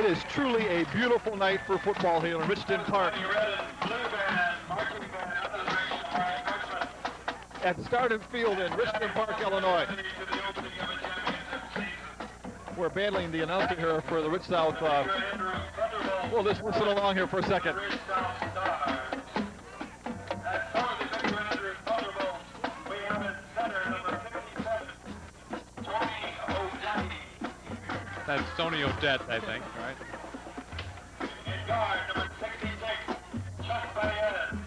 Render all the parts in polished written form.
It is truly a beautiful night for football here in Richton Park. At Stardom Field in Richton Park, Illinois. We're battling the announcer here for the Rich South. We'll just listen along here for a second. That's Tony Odette, I think, right? In guard, number 66, Chuck Bayetta.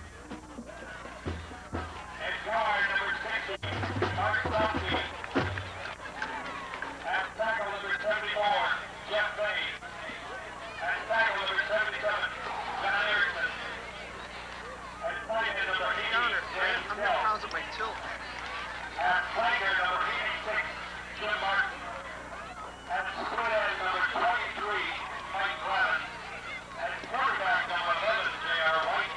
In guard, number 60, Mark Stockton. At tackle, number 74, Jeff Bay. At tackle, number 77, John Erickson. At tight end, number 80, James Hill. At flanker, number 86, Jim Martin. At split end, number 23, Mike Glavin. At quarterback, number 11, J.R. White.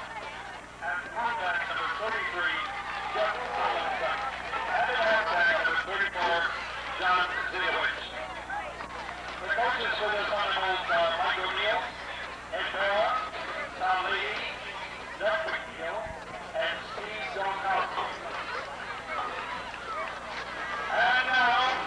At fullback, number 33, Jeff Robinson. And at halfback, number 34, John Zilowicz. The coaches for this Thunderbolts are Mike O'Neill, Ed Barrow, Tom Lee, Doug McNeil, and Steve Donkowski. And now,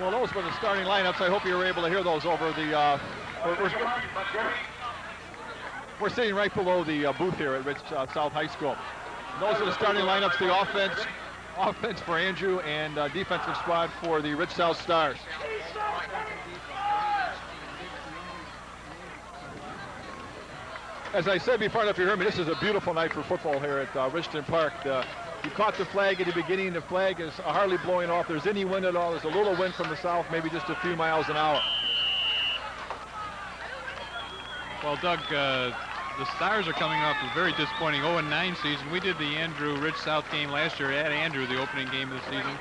Well, those were the starting lineups. I hope you were able to hear those over the. We're sitting right below the booth here at Rich South High School. Those are the starting lineups. The offense for Andrew and defensive squad for the Rich South Stars. As I said before, if you heard me, this is a beautiful night for football here at Richton Park. You caught the flag at the beginning. The flag is hardly blowing off. There's any wind at all. There's a little wind from the south, maybe just a few miles an hour. Well, Doug, the Stars are coming off a very disappointing 0-9 season. We did the Andrew Rich South game last year at Andrew, the opening game of the season.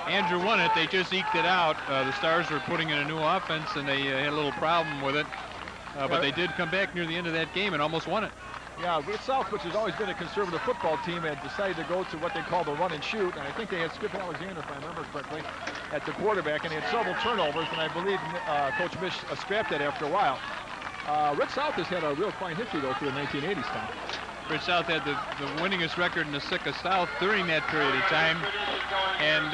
Andrew won it. They just eked it out. The Stars were putting in a new offense, and they had a little problem with it. But they did come back near the end of that game and almost won it. Yeah, Rich South, which has always been a conservative football team, had decided to go to what they call the run and shoot. And I think they had Skip Alexander, if I remember correctly, at the quarterback. And they had several turnovers, and I believe Coach Mish scrapped that after a while. Rich South has had a real fine history, though, through the 1980s time. Rich South had the winningest record in the Sitka South during that period of time. And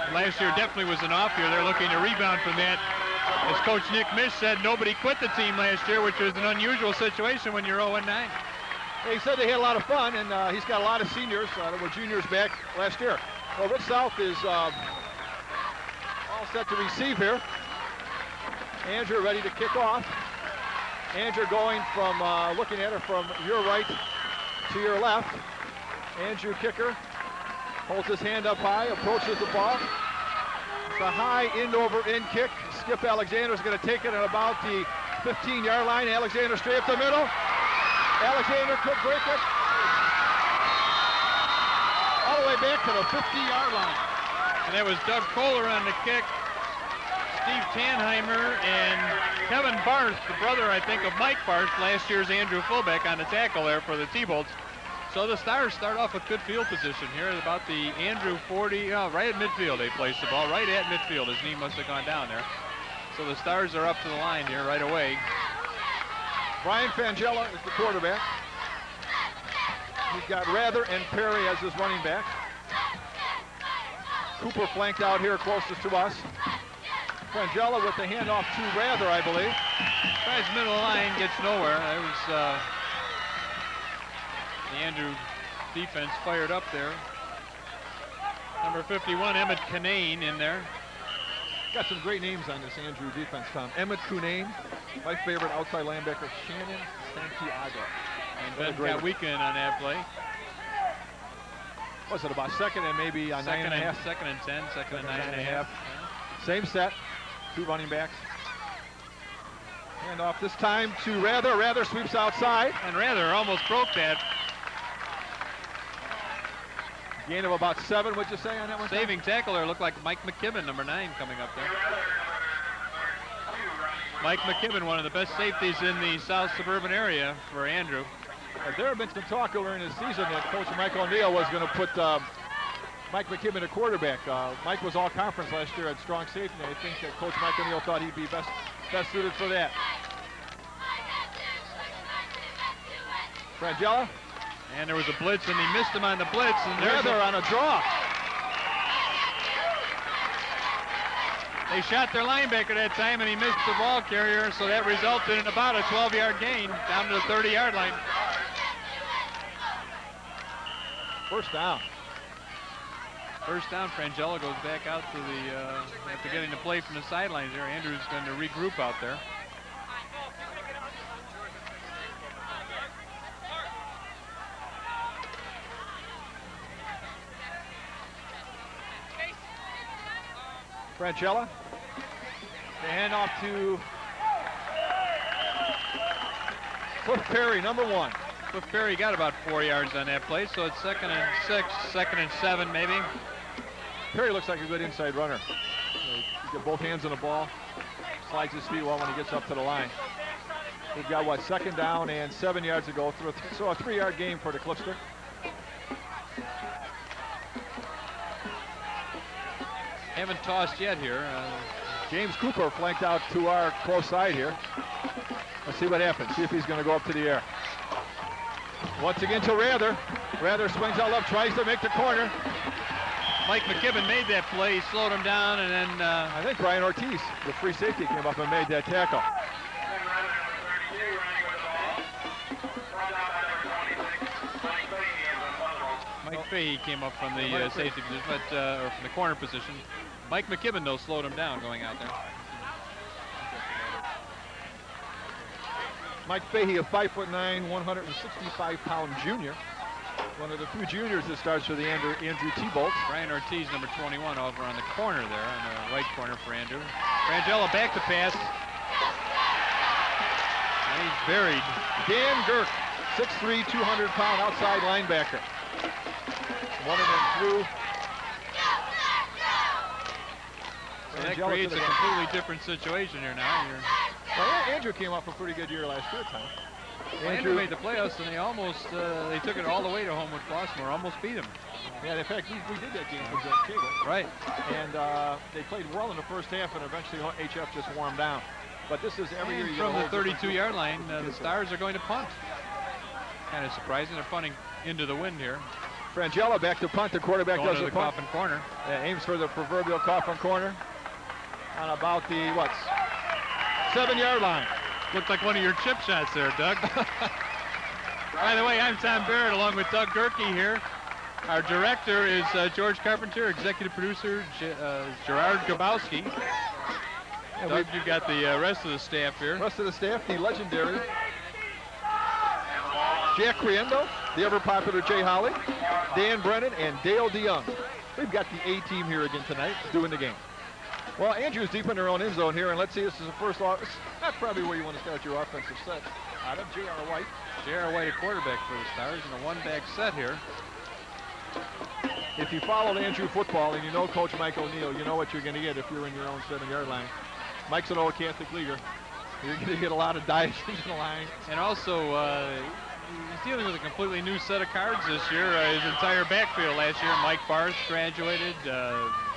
last year definitely was an off year. They're looking to rebound from that. As Coach Nick Mish said, nobody quit the team last year, which was an unusual situation when you're 0-9. He said they had a lot of fun, and he's got a lot of seniors that were juniors back last year. Well, Rich South is all set to receive here. Andrew ready to kick off. Andrew going from, looking at her from your right to your left. Andrew kicker holds his hand up high, approaches the ball. It's a high end-over-end kick. Skip Alexander's going to take it at about the 15-yard line. Alexander straight up the middle. Alexander could break it. All the way back to the 50-yard line. And that was Doug Kohler on the kick. Steve Tannheimer and Kevin Barth, the brother, I think, of Mike Barth, last year's Andrew fullback, on the tackle there for the T-Bolts. So the Stars start off with good field position here at about the Andrew 40, right at midfield. They place the ball right at midfield. His knee must have gone down there. So the Stars are up to the line here right away. Brian Fangella is the quarterback. He's got Rather and Perry as his running back. Cooper flanked out here closest to us. Fangella with the handoff to Rather, I believe. Tries middle of the line, gets nowhere. That was the Andrew defense fired up there. Number 51, Emmett Kinane in there. Got some great names on this Andrew defense, Tom. Emmett Kinane, my favorite outside linebacker, Shannon Santiago. And Ben Katwikin on that play. Was it about second and maybe a 9.5? Second and 10, second and 9.5. Same set, two running backs. Hand off this time to Rather. Rather sweeps outside. And Rather almost broke that. Gain of about 7, would you say, on that one? Saving tackler looked like Mike McKibben, number 9, coming up there. Mike McKibben, one of the best safeties in the South Suburban area for Andrew. There have been some talk earlier in the season that Coach Mike O'Neill was going to put Mike McKibben at quarterback. Mike was all conference last year at strong safety, and I think that Coach Mike O'Neill thought he'd be best suited for that. Frangella. And there was a blitz, and he missed him on the blitz. And Rather on a draw. They shot their linebacker that time, and he missed the ball carrier, so that resulted in about a 12-yard gain down to the 30-yard line. First down. First down, Frangella goes back out to the, after getting the play from the sidelines there. Andrew's going to regroup out there. Frangella. The handoff to Cliff Perry, number 1. Cliff Perry got about 4 yards on that play, so it's 2nd and 6, 2nd and 7 maybe. Perry looks like a good inside runner. He got both hands on the ball, slides his feet well when he gets up to the line. We've got, what, 2nd down and 7 yards to go, so a 3-yard game for the Cliffster. Haven't tossed yet here. James Cooper flanked out to our close side here. Let's see what happens. See if he's going to go up to the air. Once again to Rather. Rather swings out left, tries to make the corner. Mike McKibben made that play, slowed him down, and then I think Brian Ortiz, the free safety, came up and made that tackle. Mike Fahey came up from the safety position, or from the corner position. Mike McKibben, though, slowed him down going out there. Mike Fahey, a 5'9", 165-pound junior. One of the few juniors that starts for the Andrew T-Bolts. Brian Ortiz, number 21, over on the corner there, on the right corner for Andrew. Frangella back to pass. And he's buried. Dan Girk, 6'3", 200-pound outside linebacker. Running him through. So that creates a completely different situation here now. Well, Andrew came off a pretty good year last year, Tom. Andrew made the playoffs, and they almost they took it all the way to Homewood Flossmoor, almost beat him. Yeah, in fact, we did that game for Judge Cable. Right. And they played well in the first half, and eventually HF just wore them down. But this is every year. From the 32-yard line, the Stars are going to punt. Kind of surprising. They're punting into the wind here. Frangella back to punt. The quarterback does the punt. Coffin corner. Aims for the proverbial coffin corner on about the, 7-yard line. Looked like one of your chip shots there, Doug. By the way, I'm Tom Barrett along with Doug Gerke here. Our director is George Carpenter, executive producer Gerard Gabowski. Doug, you've got the rest of the staff here. Rest of the staff, the legendary Jack Criendo, the ever-popular Jay Holly, Dan Brennan, and Dale DeYoung. We've got the A-team here again tonight doing the game. Well, Andrew's deep in their own end zone here, and let's see, this is the first, not probably where you want to start your offensive set. Out of J.R. White. J.R. White, a quarterback for the Stars, in a one-back set here. If you followed Andrew football and you know Coach Mike O'Neill, you know what you're going to get if you're in your own 7-yard line. Mike's an old Catholic leaguer. You're going to get a lot of dives into the line. And also, he's dealing with a completely new set of cards this year. His entire backfield last year, Mike Barth graduated.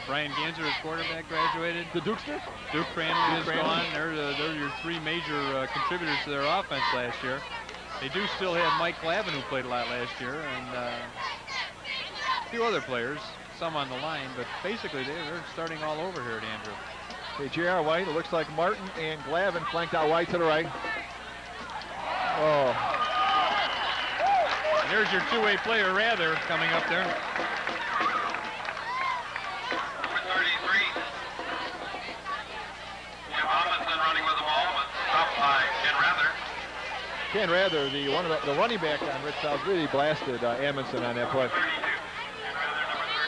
Brian Ganser, his quarterback, graduated. The Dukester? Duke Cranley is gone. They're your three major contributors to their offense last year. They do still have Mike Glavin, who played a lot last year, and a few other players, some on the line, but basically they're starting all over here at Andrew. Okay, J.R. White, it looks like Martin and Glavin flanked out wide to the right. Oh. And there's your two-way player, Rather, coming up there. Number 33. Jim Amundsen running with the ball, but stopped by Ken Rather. Ken Rather, the running back on Rich South, really blasted Amundsen on that play. 32. Ken Rather, number 32.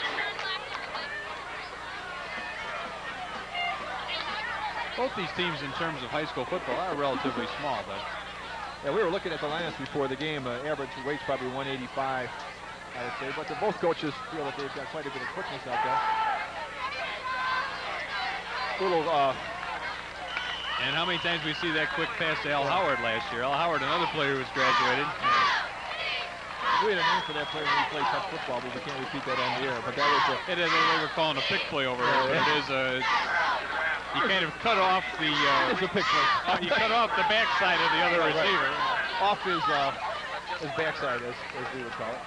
Both these teams, in terms of high school football, are relatively small, but Yeah, we were looking at the lineups before the game. Average weight's probably 185, I would say. But both coaches feel that they've got quite a bit of quickness out there. And how many times we see that quick pass to Al Howard last year? Al Howard, another player who was graduated. We had a name for that player when we played touch football, but we can't repeat that on the air. But that was They were calling a pick play over here, but it is you kind of cut off the it's a pick play. you cut off the backside of the other receiver. Off his backside, as we would call it.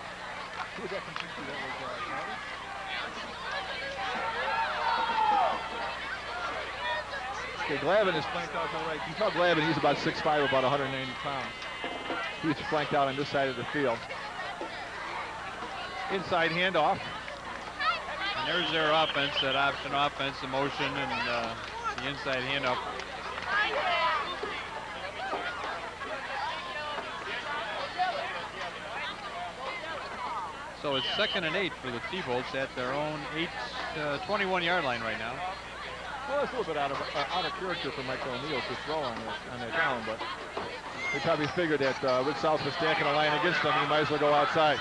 Who was that completely? That was Crowder? Okay, Glavin is flanked out to the right. You tell Glavin he's about 6'5", about 190 pounds. He's flanked out on this side of the field. Inside handoff. And there's their offense, that option offense, the motion, and the inside handoff. So it's 2nd and 8 for the T-Bolts at their own 21-yard line right now. Well, that's a little bit out of character for Michael O'Neill to throw on that down, but they probably figured that Rich South was stacking a line against them. He might as well go outside.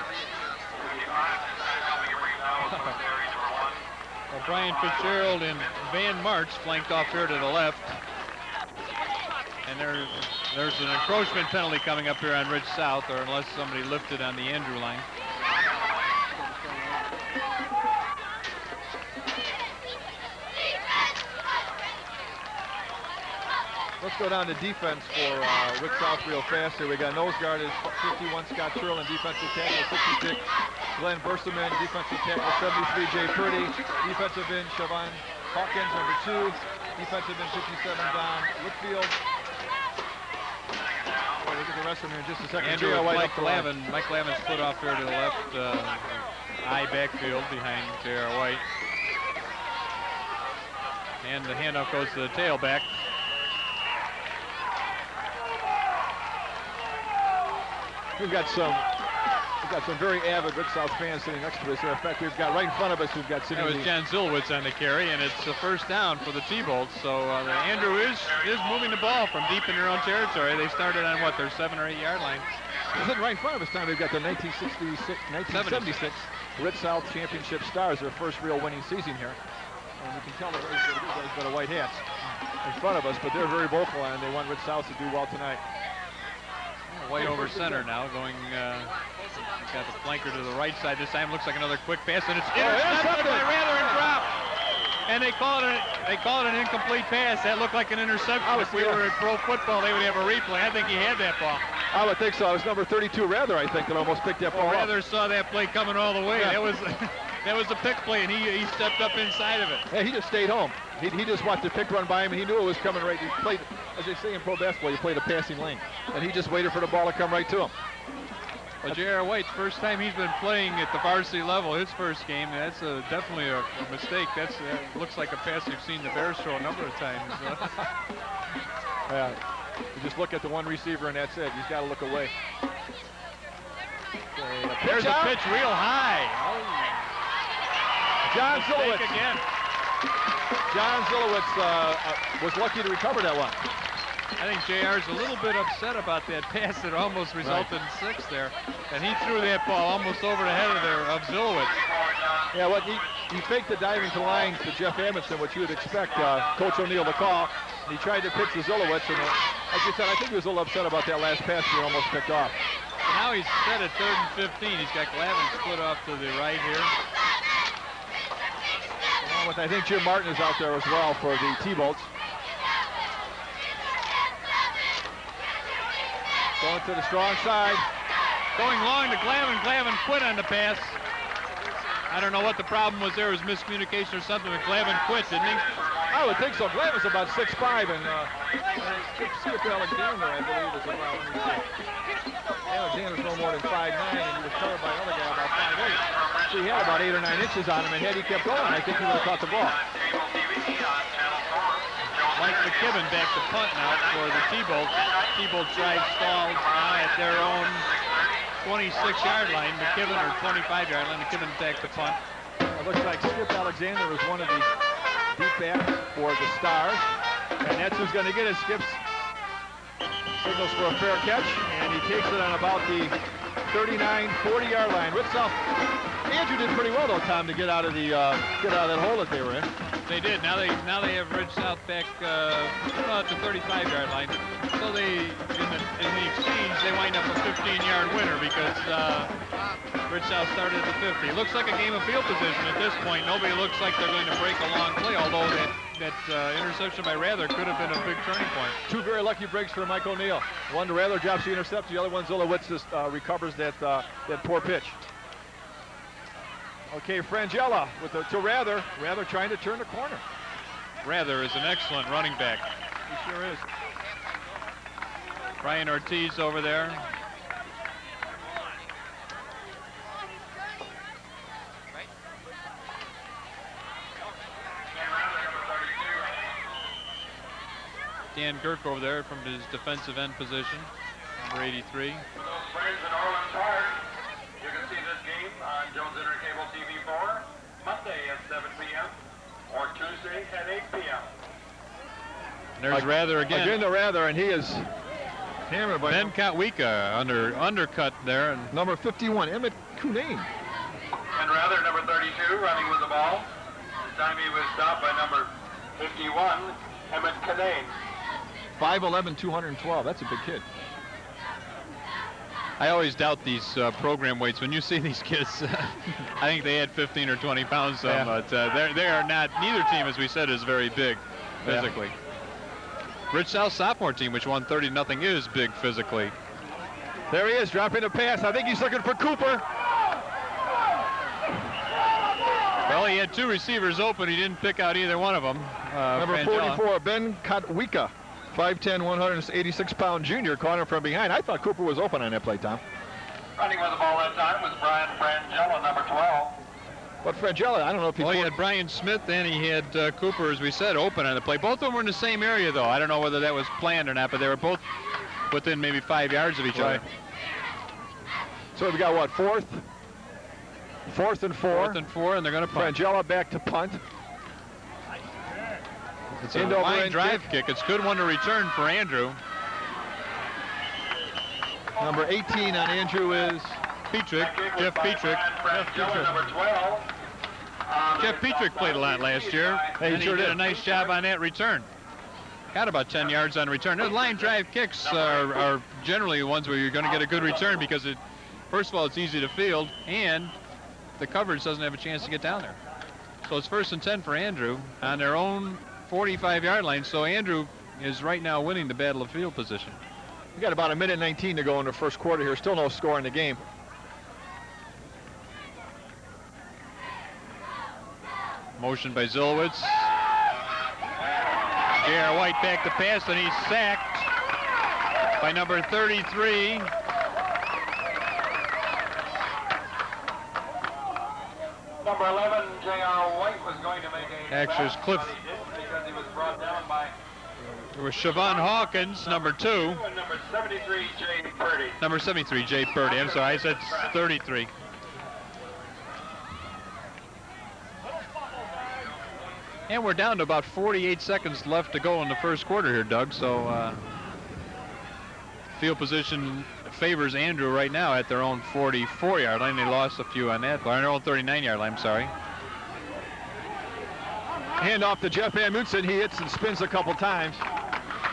Well, Brian Fitzgerald and Van March flanked off here to the left. And there's an encroachment penalty coming up here on Rich South, or unless somebody lifted on the Andrew line. Let's go down to defense for Rich South real fast here. We got nose guard is 51 Scott Trill, and defensive tackle 66 Glenn Burseman, defensive tackle 73 Jay Purdy, defensive end Siobhan Hawkins, number 2, defensive end 57 Don Whitfield. We'll look at the rest of them here in just a second. Andrew Mike Glavin split off here to the left, eye backfield behind J.R. White. And the handoff goes to the tailback. We've got some very avid Rich South fans sitting next to us here. In fact, we've got right in front of us, we've got sitting. It was John Zilowitz on the carry, and it's a first down for the T-Bolts. So Andrew is moving the ball from deep in their own territory. They started on what, their 7 or 8 yard line. Sitting right in front of us now, we've got the 1976 Rich South Championship Stars, their first real winning season here. And you can tell they've got a white hats in front of us, but they're very vocal, and they want Rich South to do well tonight. White over center now, going, got the flanker to the right side. This time looks like another quick pass, and it's intercepted by Rather and dropped. And they call it an incomplete pass. That looked like an interception. If we were in pro football, they would have a replay. I think he had that ball. I would think so. It was number 32 Rather, I think, that almost picked that ball up. Rather saw that play coming all the way. Yeah. That was a pick play, and he stepped up inside of it. Yeah, he just stayed home. He just watched the pick run by him, and he knew it was coming right. He played, as they say in pro basketball, you played a passing lane. And he just waited for the ball to come right to him. Well, J.R. White's first time he's been playing at the varsity level, his first game, that's definitely a mistake. That looks like a pass you've seen the Bears throw a number of times. Yeah, you just look at the one receiver, and that's it. He's got to look away. There's a pitch real high. John Zilowitz. Again. John Zilowitz was lucky to recover that one. I think JR's a little bit upset about that pass that almost resulted in 6 there. And he threw that ball almost over the head of Zilowitz. Yeah, well, he faked the diving to line to Jeff Amundsen, which you would expect Coach O'Neill to call. And he tried to pitch to Zilowitz, and like you said, I think he was a little upset about that last pass he almost picked off. Now he's set at 3rd and 15. He's got Glavin split off to the right here. Along with, I think Jim Martin is out there as well for the T-Bolts. Going to the strong side. Going long to Glavin. Glavin quit on the pass. I don't know what the problem was there. It was miscommunication or something, but Glavin quit, didn't he? I would think so. Glavin's about 6'5", and Skip Alexander, I believe, is about, let me see. Alexander's no more than 5'9", and he was covered by another guy about 5'8". So he had about 8 or 9 inches on him, and had he kept going, I think he would have caught the ball. Mike McKibben back to punt now for the T-Bolts. T-Bolts drive stalls now at their own 26-yard line. McKibben, or 25-yard line. McKibben back to punt. It looks like Skip Alexander was one of the deep backs for the Stars, and that's who's going to get it. Skip's signals for a fair catch, and he takes it on about the 39, 40-yard line. Rich South, Andrew did pretty well though, Tom, to get out of the get out of that hole that they were in. They did. Now they have Ridge South back at the 35-yard line. So they in the exchange they wind up a 15-yard winner because Ridge South started at the 50. It looks like a game of field position at this point. Nobody looks like they're going to break a long play, although that interception by Rather could have been a big turning point. Two very lucky breaks for Mike O'Neill. One to Rather drops the intercept, the other one Zolowitz just recovers that poor pitch. Okay, Frangella to Rather. Rather trying to turn the corner. Rather is an excellent running back. He sure is. Brian Ortiz over there. Dan Girk over there from his defensive end position, number 83. For those friends in Orland Park, you can see this game on Jones Intercable TV4, Monday at 7 p.m. or Tuesday at 8 p.m. There's Rather again. Again to Rather, and he is hammered by Ben Kotwika undercut there. And number 51, Emmett Cunane. And Rather, number 32, running with the ball. This time he was stopped by number 51, Emmett Cunane. 5'11", 212. That's a big kid. I always doubt these program weights. When you see these kids, I think they add 15 or 20 pounds to them, but they are not, neither team, as we said, is very big physically. Yeah. Rich South sophomore team, which won 30-0, is big physically. There he is, dropping a pass. I think he's looking for Cooper. Well, he had two receivers open. He didn't pick out either one of them. Number Frangella. 44, Ben Kotwika. 5'10", 186-pound junior, caught him from behind. I thought Cooper was open on that play, Tom. Running with the ball that time was Brian Frangella, number 12. But Frangella, I don't know if he's... Well, he had Brian Smith and he had Cooper, as we said, open on the play. Both of them were in the same area, though. I don't know whether that was planned or not, but they were both within maybe 5 yards of each other. So we've got what, fourth and 4. Fourth and 4, and they're going to punt. Frangella back to punt. It's a line drive kick. It's a good one to return for Andrew. Number 18 on Andrew is Petrick, Jeff Petrick. Jeff Petrick played a lot last year, and he did a nice job on that return. Got about 10 yards on return. Those line drive kicks are generally ones where you're going to get a good return because, first of all, it's easy to field, and the coverage doesn't have a chance to get down there. So it's 1st and 10 for Andrew on their own 45-yard line. So Andrew is right now winning the battle of field position. We got about 1:19 to go in the first quarter here. Still no score in the game. Motion by Zilowitz. J.R. White back to pass, and he's sacked by number 33. Number 11, J.R. White was going to make a Actually, Cliff. but he didn't because he was brought down by... There was Siobhan Hawkins, number 2. And number 73, Jay Purdy. Number 73, Jay Purdy. I'm sorry, I said 33. And we're down to about 48 seconds left to go in the first quarter here, Doug. So field position favors Andrew right now at their own 44-yard line. They lost a few on that, but on their own 39-yard line, I'm sorry. Hand off to Jeff Amundsen. He hits and spins a couple times.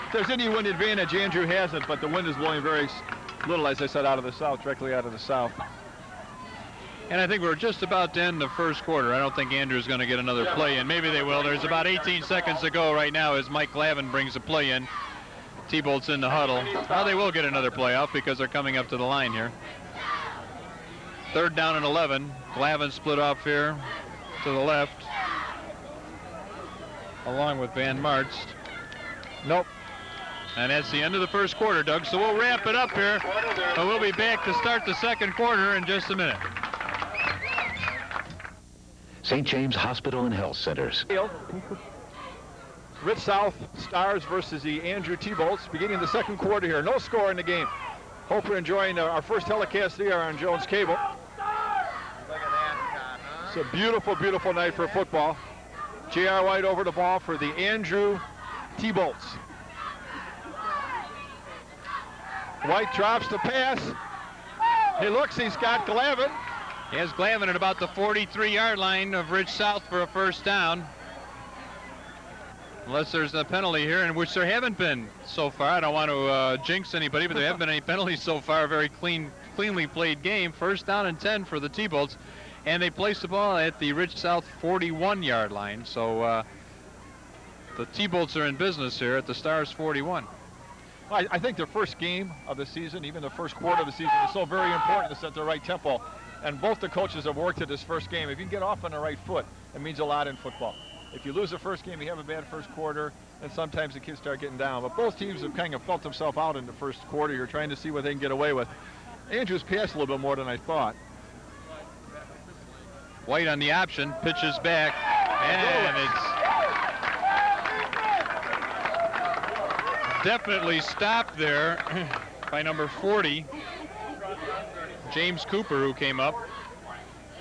If there's any wind advantage, Andrew has it, but the wind is blowing very Little, as I said, out of the south, directly out of the south. And I think we're just about to end the first quarter. I don't think Andrew's going to get another play in. Maybe they will. There's about 18 seconds to go right now as Mike Glavin brings a play in. T-Bolt's in the huddle. Now they will get another play off because they're coming up to the line here. 3rd down and 11. Glavin split off here to the left, along with Van Martst. Nope. And that's the end of the first quarter, Doug. So we'll wrap it up here, but we'll be back to start the second quarter in just a minute. St. James Hospital and Health Centers. Rich South Stars versus the Andrew T-Bolts, beginning the second quarter here. No score in the game. Hope you're enjoying our first telecast here on Jones Cable. It's a beautiful, beautiful night for football. J.R. White over the ball for the Andrew T-Bolts. White drops the pass. He looks, he's got Glavin. He has Glavin at about the 43-yard line of Rich South for a first down. Unless there's a penalty here, in which there haven't been so far. I don't want to jinx anybody, but there haven't been any penalties so far. A very cleanly played game. First down and 10 for the T-Bolts. And they place the ball at the Rich South 41-yard line. So the T-Bolts are in business here at the Stars 41. I think their first game of the season, even the first quarter of the season, is so very important to set the right tempo. And both the coaches have worked at this first game. If you can get off on the right foot, it means a lot in football. If you lose the first game, you have a bad first quarter, and sometimes the kids start getting down. But both teams have kind of felt themselves out in the first quarter. You're trying to see what they can get away with. Andrews passed a little bit more than I thought. White on the option, pitches back, and it's definitely stopped there by number 40, James Cooper, who came up.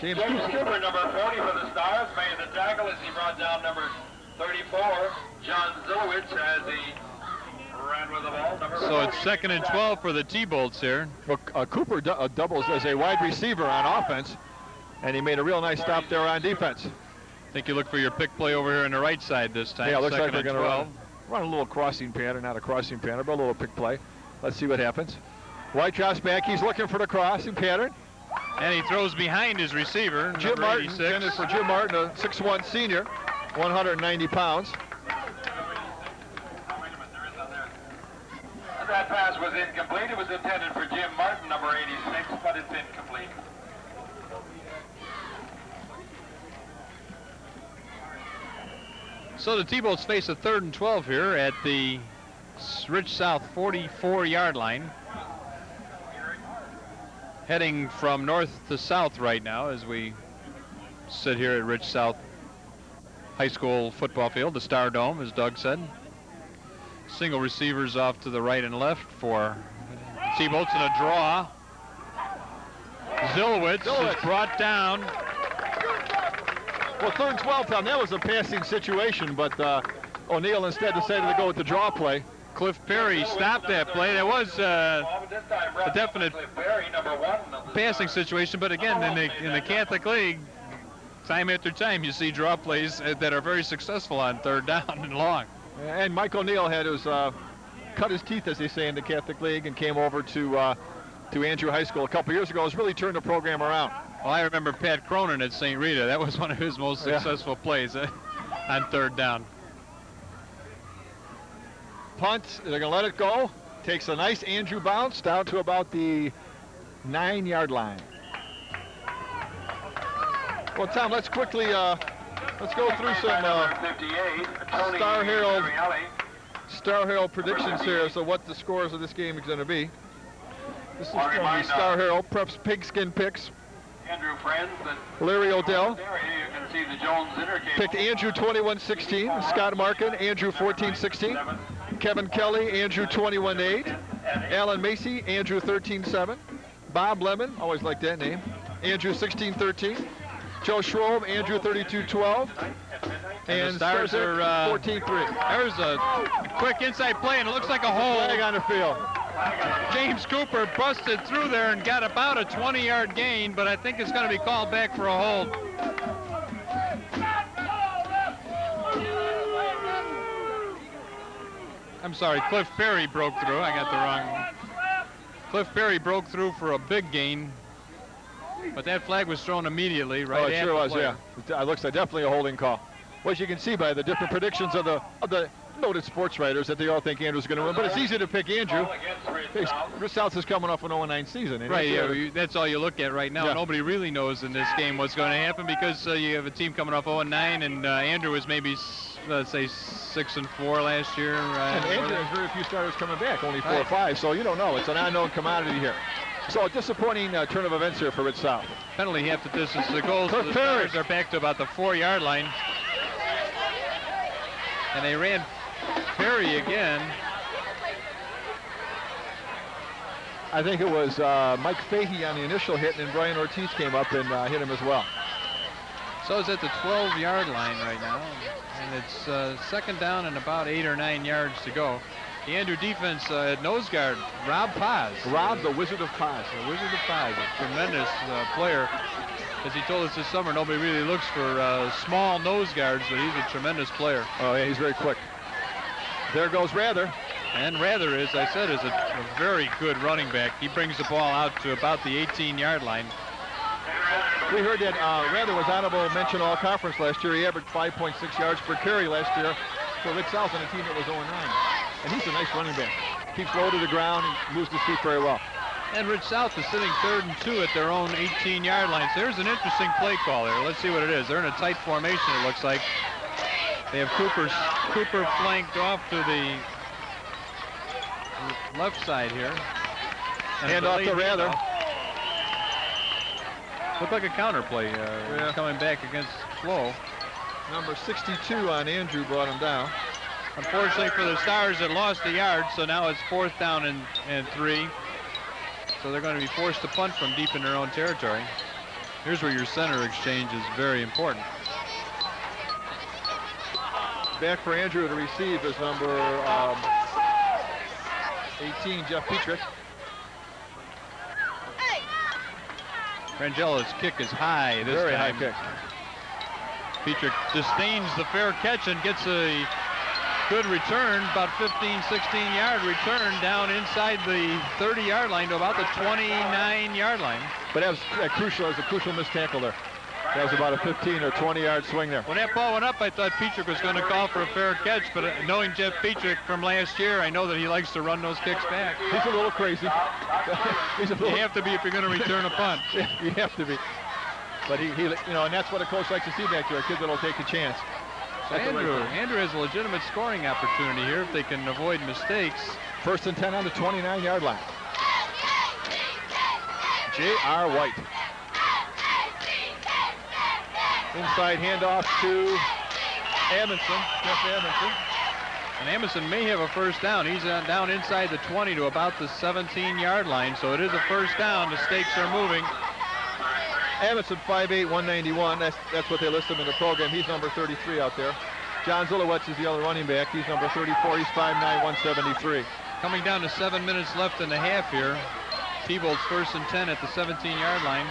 James Cooper, number 40 for the Stars, made the tackle as he brought down number 34, John Zilowitz, as he ran with the ball. So it's 2nd and 12 for the T-Bolts here. Well, Cooper doubles as a wide receiver on offense, and he made a real nice stop there on defense. I think you look for your pick play over here on the right side this time. Yeah, it looks like they're going to run a little crossing pattern, not a crossing pattern, but a little pick play. Let's see what happens. White drops back. He's looking for the crossing pattern. And he throws behind his receiver, Jim Martin, intended for Jim Martin, a 6'1" senior, 190 pounds. That pass was incomplete. It was intended for Jim Martin, number 86, but it's incomplete. So the T-Bolts face a 3rd and 12 here at the Rich South 44-yard line. Heading from north to south right now as we sit here at Rich South High School football field, the Star Dome, as Doug said. Single receivers off to the right and left for T-Bolts in a draw. Zilowitz is brought down. Well, 3rd and 12, Tom, that was a passing situation, but O'Neill instead decided to go with the draw play. Cliff Perry stopped that play. There was a definite passing situation, but again, in the Catholic League, time after time, you see draw plays that are very successful on 3rd down and long. And Mike O'Neill had his cut his teeth, as they say, in the Catholic League and came over to Andrew High School a couple years ago. Has really turned the program around. Well, I remember Pat Cronin at St. Rita. That was one of his most successful plays on 3rd down. Punt, they're going to let it go. Takes a nice Andrew bounce down to about the 9-yard line. Well, Tom, let's quickly let's go through some Star Herald predictions here. So what the scores of this game is going to be. This is from the Star Herald Preps Pigskin Picks. Andrew Friends and Larry Odell there you can see the Jones Intercable. picked Andrew 21-16. Scott Markin, Andrew 14-16. Kevin Kelly, Andrew 21-8. Alan Macy, Andrew 13-7. Bob Lemon, always like that name, Andrew 16-13. Joe Schroeb, Andrew 32-12. And the Stars are 14-3. There's a quick inside play, and it looks like a hole. Flag on the field. James Cooper busted through there and got about a 20-yard gain, but I think it's going to be called back for a hold. I'm sorry, Cliff Perry broke through. I got the wrong. Cliff Perry broke through for a big gain, but that flag was thrown immediately right it at sure the was, player. yeah. It looks like definitely a holding call. Well, as you can see by the different predictions of the noted sports writers that they all think Andrew's going to win, but it's easy to pick Andrew. Rich South is coming off an 0-9 season. And Right, yeah, that's all you look at right now. Yeah. Nobody really knows in this game what's going to happen because you have a team coming off 0-9, and Andrew was maybe, let's say, 6-4 last year. And Andrew has very few starters coming back, only 4 or 5, so you don't know. It's an unknown commodity here. So a disappointing turn of events here for Rich South. Penalty half the distance. The goals For the Perry. Stars are back to about the 4-yard line. And they ran Perry again. I think it was Mike Fahey on the initial hit, and then Brian Ortiz came up and hit him as well. So it's at the 12-yard line right now. And it's second down and about 8 or 9 yards to go. The Andrew defense at nose guard, Rob Paz. Rob, the Wizard of Paz. The Wizard of Paz, a tremendous player. As he told us this summer, nobody really looks for small nose guards, but he's a tremendous player. Oh, yeah, he's very quick. There goes Rather. And Rather, as I said, is a very good running back. He brings the ball out to about the 18-yard line. We heard that Rather was honorable mention all conference last year. He averaged 5.6 yards per carry last year for Rich South on a team that was 0-9. And he's a nice running back. Keeps low to the ground and moves his feet very well. And Rich South is sitting 3rd and 2 at their own 18-yard line. So there's an interesting play call there. Let's see what it is. They're in a tight formation, it looks like. They have Cooper flanked off to the left side here. Hand off to Rather. Looked like a counter play coming back against Flo. Number 62 on Andrew brought him down. Unfortunately for the Stars, it lost a yard, so now it's 4th down and 3. So they're going to be forced to punt from deep in their own territory. Here's where your center exchange is very important. Back for Andrew to receive is number 18, Jeff Petrick. Rangella's kick is high this Very time. high kick. Petrick disdains the fair catch and gets a good return, about 15, 16-yard return down inside the 30-yard line to about the 29-yard line. But that was crucial. That was a crucial missed tackle there. That was about a 15 or 20-yard swing there. When that ball went up, I thought Petrick was going to call for a fair catch, but knowing Jeff Petrick from last year, I know that he likes to run those kicks back. He's a little crazy. You have to be if you're going to return a punt. Yeah, you have to be. But he, you know, and that's what a coach likes to see back there, a kid that'll take a chance. Andrew has a legitimate scoring opportunity here if they can avoid mistakes. 1st and 10 on the 29-yard line. J.R. White. Inside handoff to Amundsen, Jeff Amundsen. And Amundsen may have a first down. He's down inside the 20 to about the 17-yard line, so it is a first down. The stakes are moving. Amundsen, 5'8", 191. That's what they list him in the program. He's number 33 out there. John Zilowitz is the other running back. He's number 34. He's 5'9", 173. Coming down to 7 minutes left in the half here. T-Bolt's 1st and 10 at the 17-yard line.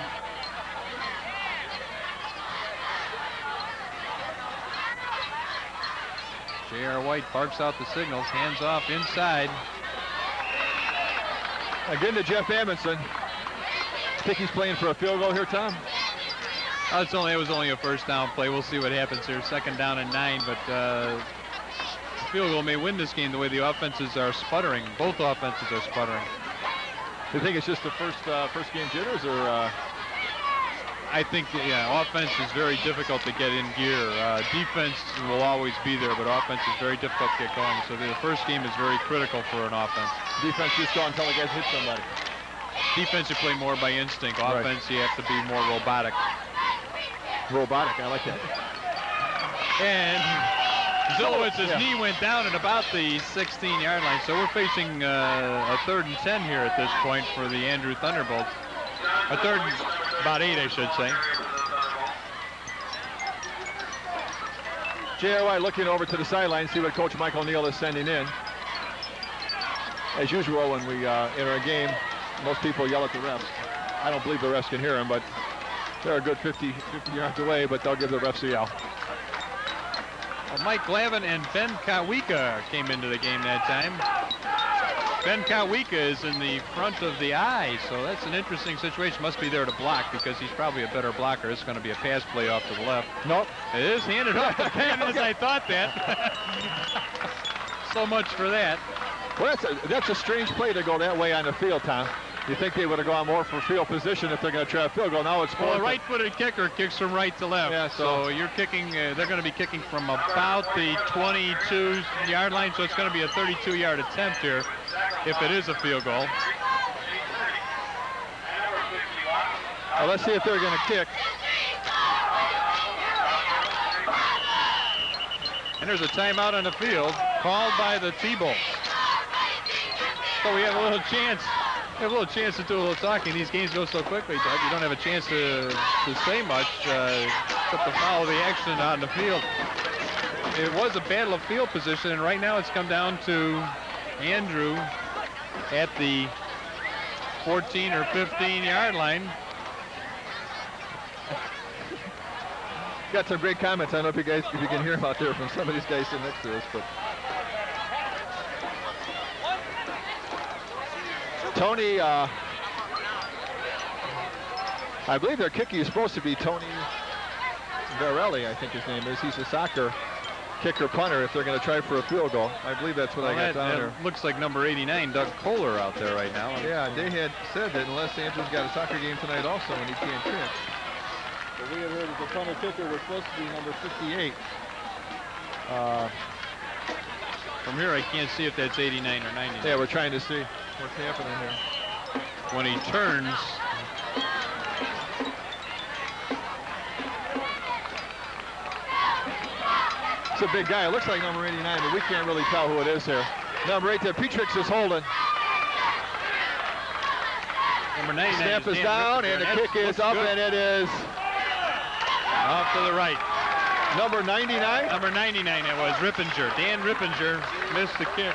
J.R. White barks out the signals, hands off inside. Again to Jeff Amundsen. I think he's playing for a field goal here, Tom. It was only a first down play. We'll see what happens here. 2nd down and 9, but the field goal may win this game the way the offenses are sputtering. Both offenses are sputtering. Do you think it's just the first game jitters, or? I think, offense is very difficult to get in gear. Defense will always be there, but offense is very difficult to get going. So the first game is very critical for an offense. Defense just go until the guys hit somebody. Defense, you play more by instinct. Offense, you have to be more robotic. Robotic, I like that. And Zilowitz's knee went down at about the 16-yard line. So we're facing a 3rd and 10 here at this point for the Andrew Thunderbolts. A 3rd and about 8, I should say. J.R. White looking over to the sideline, see what Coach Mike O'Neill is sending in. As usual, when we enter a game, most people yell at the refs. I don't believe the refs can hear them, but they're a good 50 yards away, but they'll give the refs a yell. Mike Glavin and Ben Kawika came into the game that time. Ben Kowika is in the front of the eye, so that's an interesting situation. Must be there to block because he's probably a better blocker. It's going to be a pass play off to the left. Nope. It is handed off to Ben as I thought that. So much for that. Well, that's a strange play to go that way on the field, Tom. You think they would have gone more for field position if they're going to try a field goal. Now it's well, a right-footed kicker kicks from right to left. Yeah, so you're kicking, they're going to be kicking from about the 22-yard line, so it's going to be a 32-yard attempt here if it is a field goal. Well, let's see if they're going to kick. And there's a timeout on the field called by the T-Bolts. So we have a little chance. We have a little chance to do a little talking. These games go so quickly, Doug. You don't have a chance to say much except to follow the action on the field. It was a battle of field position, and right now it's come down to Andrew at the 14 or 15-yard line. Got some great comments. I don't know if you can hear them out there from some of these guys sitting next to us, but Tony, I believe their kicker is supposed to be Tony Varelli, I think his name is. He's a soccer kicker punter if they're going to try for a field goal. I believe that's what I got down there. Looks like number 89, Doug Kohler, out there right now. Yeah, they had said that unless Andrew's got a soccer game tonight also and he can't kick. But we had heard that the punter kicker was supposed to be number 58. From here, I can't see if that's 89 or 99. Yeah, we're trying to see what's happening here. When he turns, it's a big guy. It looks like number 89, but we can't really tell who it is here. Number 8 there, Petrix is holding. number 99. Snap is down, and the kick is up, and it is off to the right. Number 99? Number 99, it was Rippinger. Dan Rippinger missed the kick.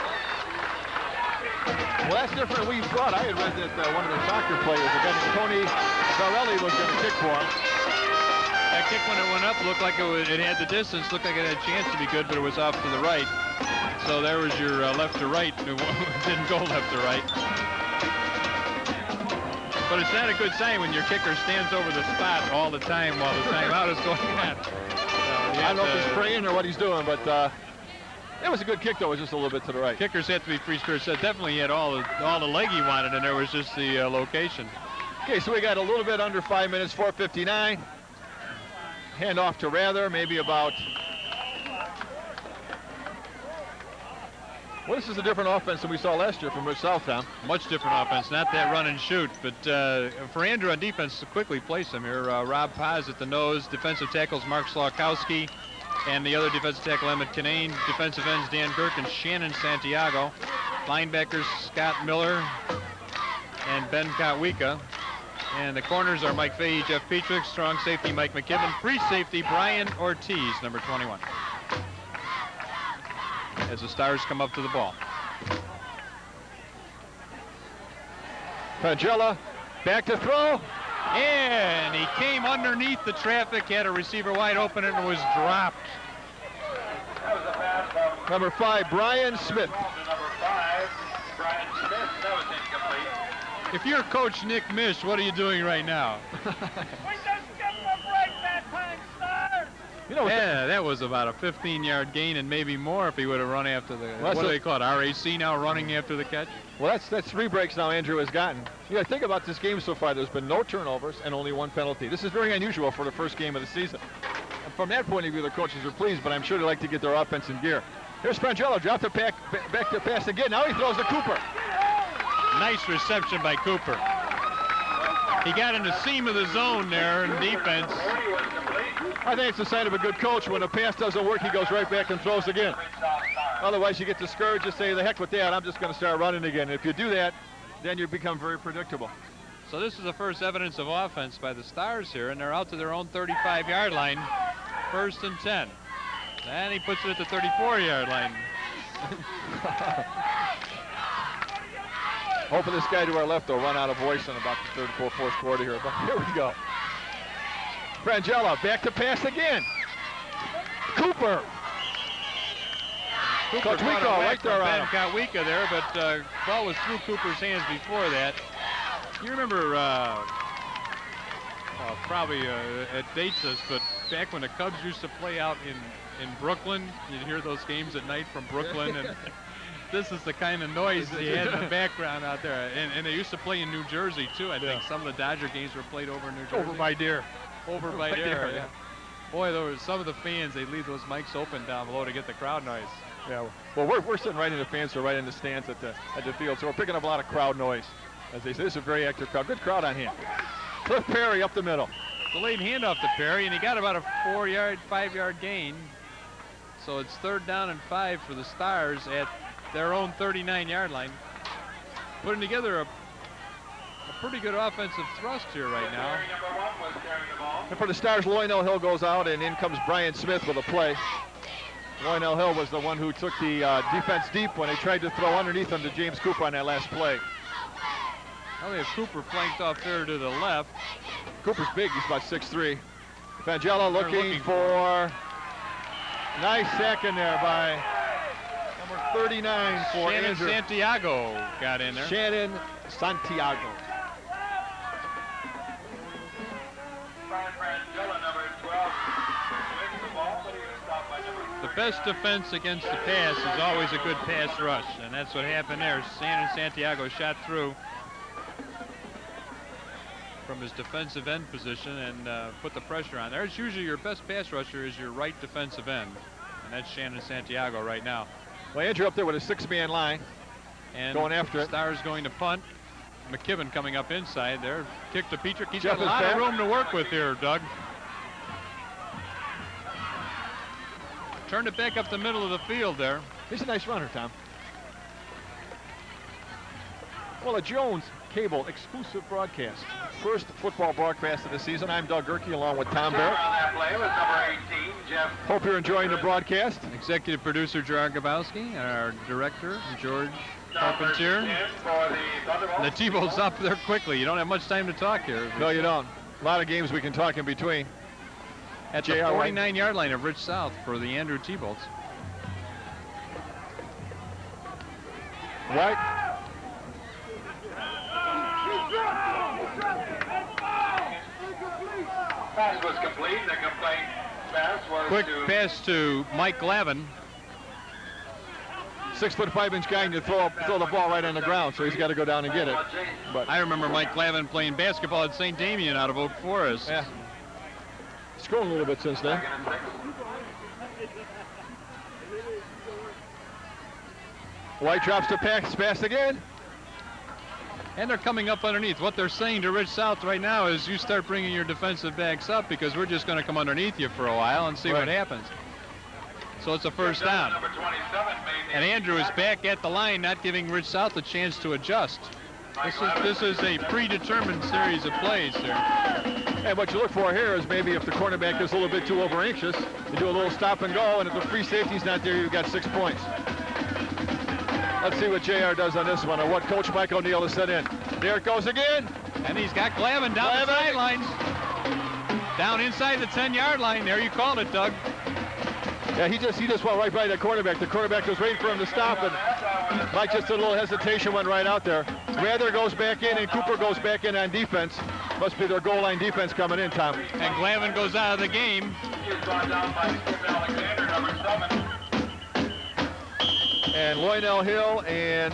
Well, that's different than we thought. I had read that one of the soccer players, again, Tony Varelli, was going to kick for him. That kick, when it went up, looked like it had the distance, looked like it had a chance to be good, but it was off to the right. So there was your left to right. It didn't go left to right. But it's not a good sign when your kicker stands over the spot all the time while the timeout is going on. I don't know if he's praying or what he's doing, but it was a good kick, though. It was just a little bit to the right. Kickers have to be free spirit. So definitely he had all the leg he wanted, and there was just the location. Okay, so we got a little bit under 5 minutes, 4:59. Hand off to Rather, maybe about... Well, this is a different offense than we saw last year from Rich Southtown. Much different offense, not that run and shoot. But for Andrew on defense, to quickly place him here, Rob Paz at the nose, defensive tackles Mark Slawkowski, and the other defensive tackle Emmett Kinane, defensive ends Dan Kirk and Shannon Santiago, linebackers Scott Miller and Ben Kotwika, and the corners are Mike Fahey, Jeff Petrix, strong safety Mike McKibben, free safety Brian Ortiz, number 21. As the Stars come up to the ball. Pangella back to throw. And he came underneath the traffic, had a receiver wide open, and was dropped. Number 5, Brian Smith. If you're Coach Nick Mish, what are you doing right now? You know, yeah, that was about a 15-yard gain and maybe more if he would have run after the, what do they call it, RAC now, running after the catch? Well, that's 3 breaks now Andrew has gotten. You got to think about this game so far. There's been no turnovers and only 1 penalty. This is very unusual for the first game of the season. And from that point of view, the coaches are pleased, but I'm sure they like to get their offense in gear. Here's Pangella, dropped the back to pass again. Now he throws to Cooper. Nice reception by Cooper. He got in the seam of the zone there in defense. I think it's a sign of a good coach. When a pass doesn't work, he goes right back and throws again. Otherwise, you get discouraged and say, the heck with that, I'm just going to start running again. And if you do that, then you become very predictable. So this is the first evidence of offense by the Stars here, and they're out to their own 35-yard line, 1st and 10. And he puts it at the 34-yard line. Hoping this guy to our left will run out of voice in about the 3rd, 4th quarter here. But here we go. Frangella back to pass again. Cooper. Cooper Coach caught a Wico whack right there from on Ben Kotwika there, but ball was through Cooper's hands before that. You remember, probably it dates us, but back when the Cubs used to play out in Brooklyn, you'd hear those games at night from Brooklyn, and this is the kind of noise they had in the background out there. And they used to play in New Jersey, too. I think some of the Dodger games were played over in New Jersey. Over by Deer. Over by Deer, yeah. Boy, there was some of the fans, they'd leave those mics open down below to get the crowd noise. Yeah, well, we're sitting right in the fans, so right in the stands at the field, so we're picking up a lot of crowd noise. As they say, this is a very active crowd. Good crowd on hand. Cliff Perry up the middle. Delayed handoff to Perry, and he got about a 5-yard gain. So it's 3rd down and 5 for the Stars at their own 39-yard line. Putting together a pretty good offensive thrust here right now. And for the Stars, Lionel Hill goes out, and in comes Brian Smith with a play. Lionel Hill was the one who took the defense deep when they tried to throw underneath him to James Cooper on that last play. Well, they have Cooper flanked off there to the left. Cooper's big, he's about 6'3". Vangelo looking for nice sack in there by number 39 for Shannon Andrew. Santiago got in there. Shannon Santiago. The best defense against the pass is always a good pass rush, and that's what happened there. Shannon Santiago shot through from his defensive end position and put the pressure on there. It's usually your best pass rusher is your right defensive end, and that's Shannon Santiago right now. Well, Andrew up there with a 6-man line. And going after it. Stars going to punt. McKibben coming up inside there. Kick to Petrick. He's Jeff got a lot back. of room to work with here, Doug. Turned it back up the middle of the field there. He's a nice runner, Tom. Well, a Jones Cable exclusive broadcast. First football broadcast of the season. I'm Doug Gerke along with Tom Barrett. On that play was number 18, Jeff. Hope you're enjoying the broadcast. Executive producer Gerard Gabowski and our director George Number Carpentier. 10 for the Thunderbolts. The T-Bolt's up there quickly. You don't have much time to talk here. No, you don't. A lot of games we can talk in between. At the 49-yard line of Rich South for the Andrew T-Bolts. Right. Pass was complete. The complete pass was Quick to pass to Mike Glavin. 6'5" guy and you throw the ball right on the ground, so he's got to go down and get it. But I remember Mike Glavin playing basketball at St. Damien out of Oak Forest. yeah, it's grown a little bit since then. second and 6. White drops to pass again. And they're coming up underneath. What they're saying to Rich South right now is you start bringing your defensive backs up because we're just going to come underneath you for a while and see what happens. So it's a first down. Number 27 made And Andrew is back at the line, not giving Rich South a chance to adjust. This is a predetermined series of plays here. And what you look for here is maybe if the cornerback is a little bit too over anxious, you do a little stop and go, and if the free safety's not there, you've got 6 points. Let's see what JR does on this one, or what Coach Mike O'Neill has set in. There it goes again. And he's got Glavin down the sidelines. Down inside the 10-yard line. There you called it, Doug. Yeah, he just went right by the cornerback. The cornerback was waiting for him to stop, and Mike just did a little hesitation, went right out there. Rather goes back in, and Cooper goes back in on defense. Must be their goal line defense coming in, Tom. And Glavin goes out of the game. He's brought down by Skip Alexander, number 7. And Lionel Hill and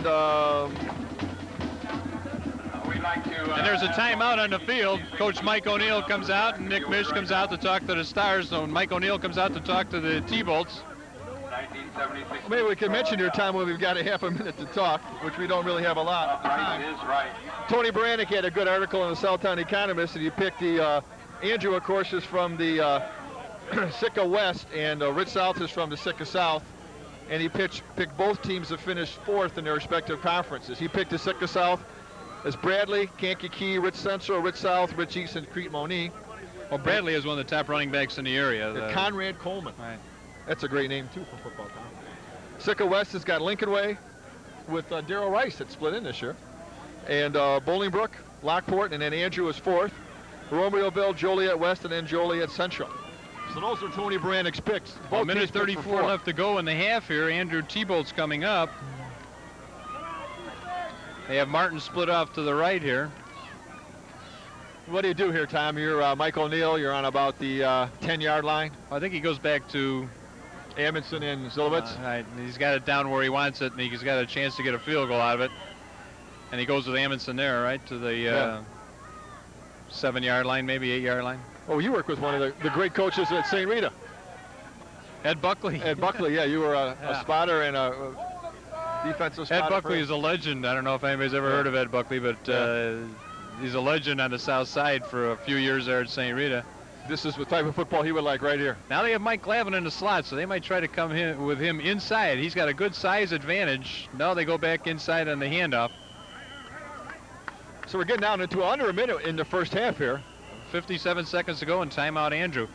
We'd like to. And there's a timeout on the field. Coach Mike O'Neill comes out, and Nick Mish comes out to talk to the Stars. So Mike O'Neill comes out to talk to the T-Bolts. 1976. maybe we can mention here, Tom, when we've got a half a minute to talk, which we don't really have a lot. Right is right. Tony Baranek had a good article in the Southtown Economist, and he picked the Andrew, of course, is from the Sitka West, and Rich South is from the Sitka South. And he picked both teams to finish fourth in their respective conferences. He picked the Sitka South as Bradley, Kankakee, Rich Central, Rich South, Rich East, and Crete Monique. Well, Bradley is one of the top running backs in the area. Conrad Coleman. Right. That's a great name, too, for football, Tom. Sitka West has got Lincoln Way with Darrell Rice that split in this year. And Bolingbrook, Lockport, and then Andrew is fourth. Romeoville, Joliet West, and then Joliet Central. So those are Tony Brannick's picks. Well, minute 34 left to go in the half here. Andrew T-Bolt's coming up. They have Martin split off to the right here. What do you do here, Tom? You're Mike O'Neill. You're on about the 10-yard line. I think he goes back to Amundsen and Zilowitz. Right. He's got it down where he wants it, and he's got a chance to get a field goal out of it. And he goes with Amundsen there, right, to the 7-yard line, maybe 8-yard line. Oh, you work with one of the great coaches at St. Rita. Ed Buckley. Ed Buckley, yeah. You were a spotter and a defensive spotter. Ed Buckley is a legend. I don't know if anybody's ever heard of Ed Buckley, but he's a legend on the south side for a few years there at St. Rita. This is the type of football he would like right here. Now they have Mike Glavin in the slot, so they might try to come with him inside. He's got a good size advantage. Now they go back inside on the handoff. So we're getting down into under a minute in the first half here. 57 seconds to go and timeout Andrew.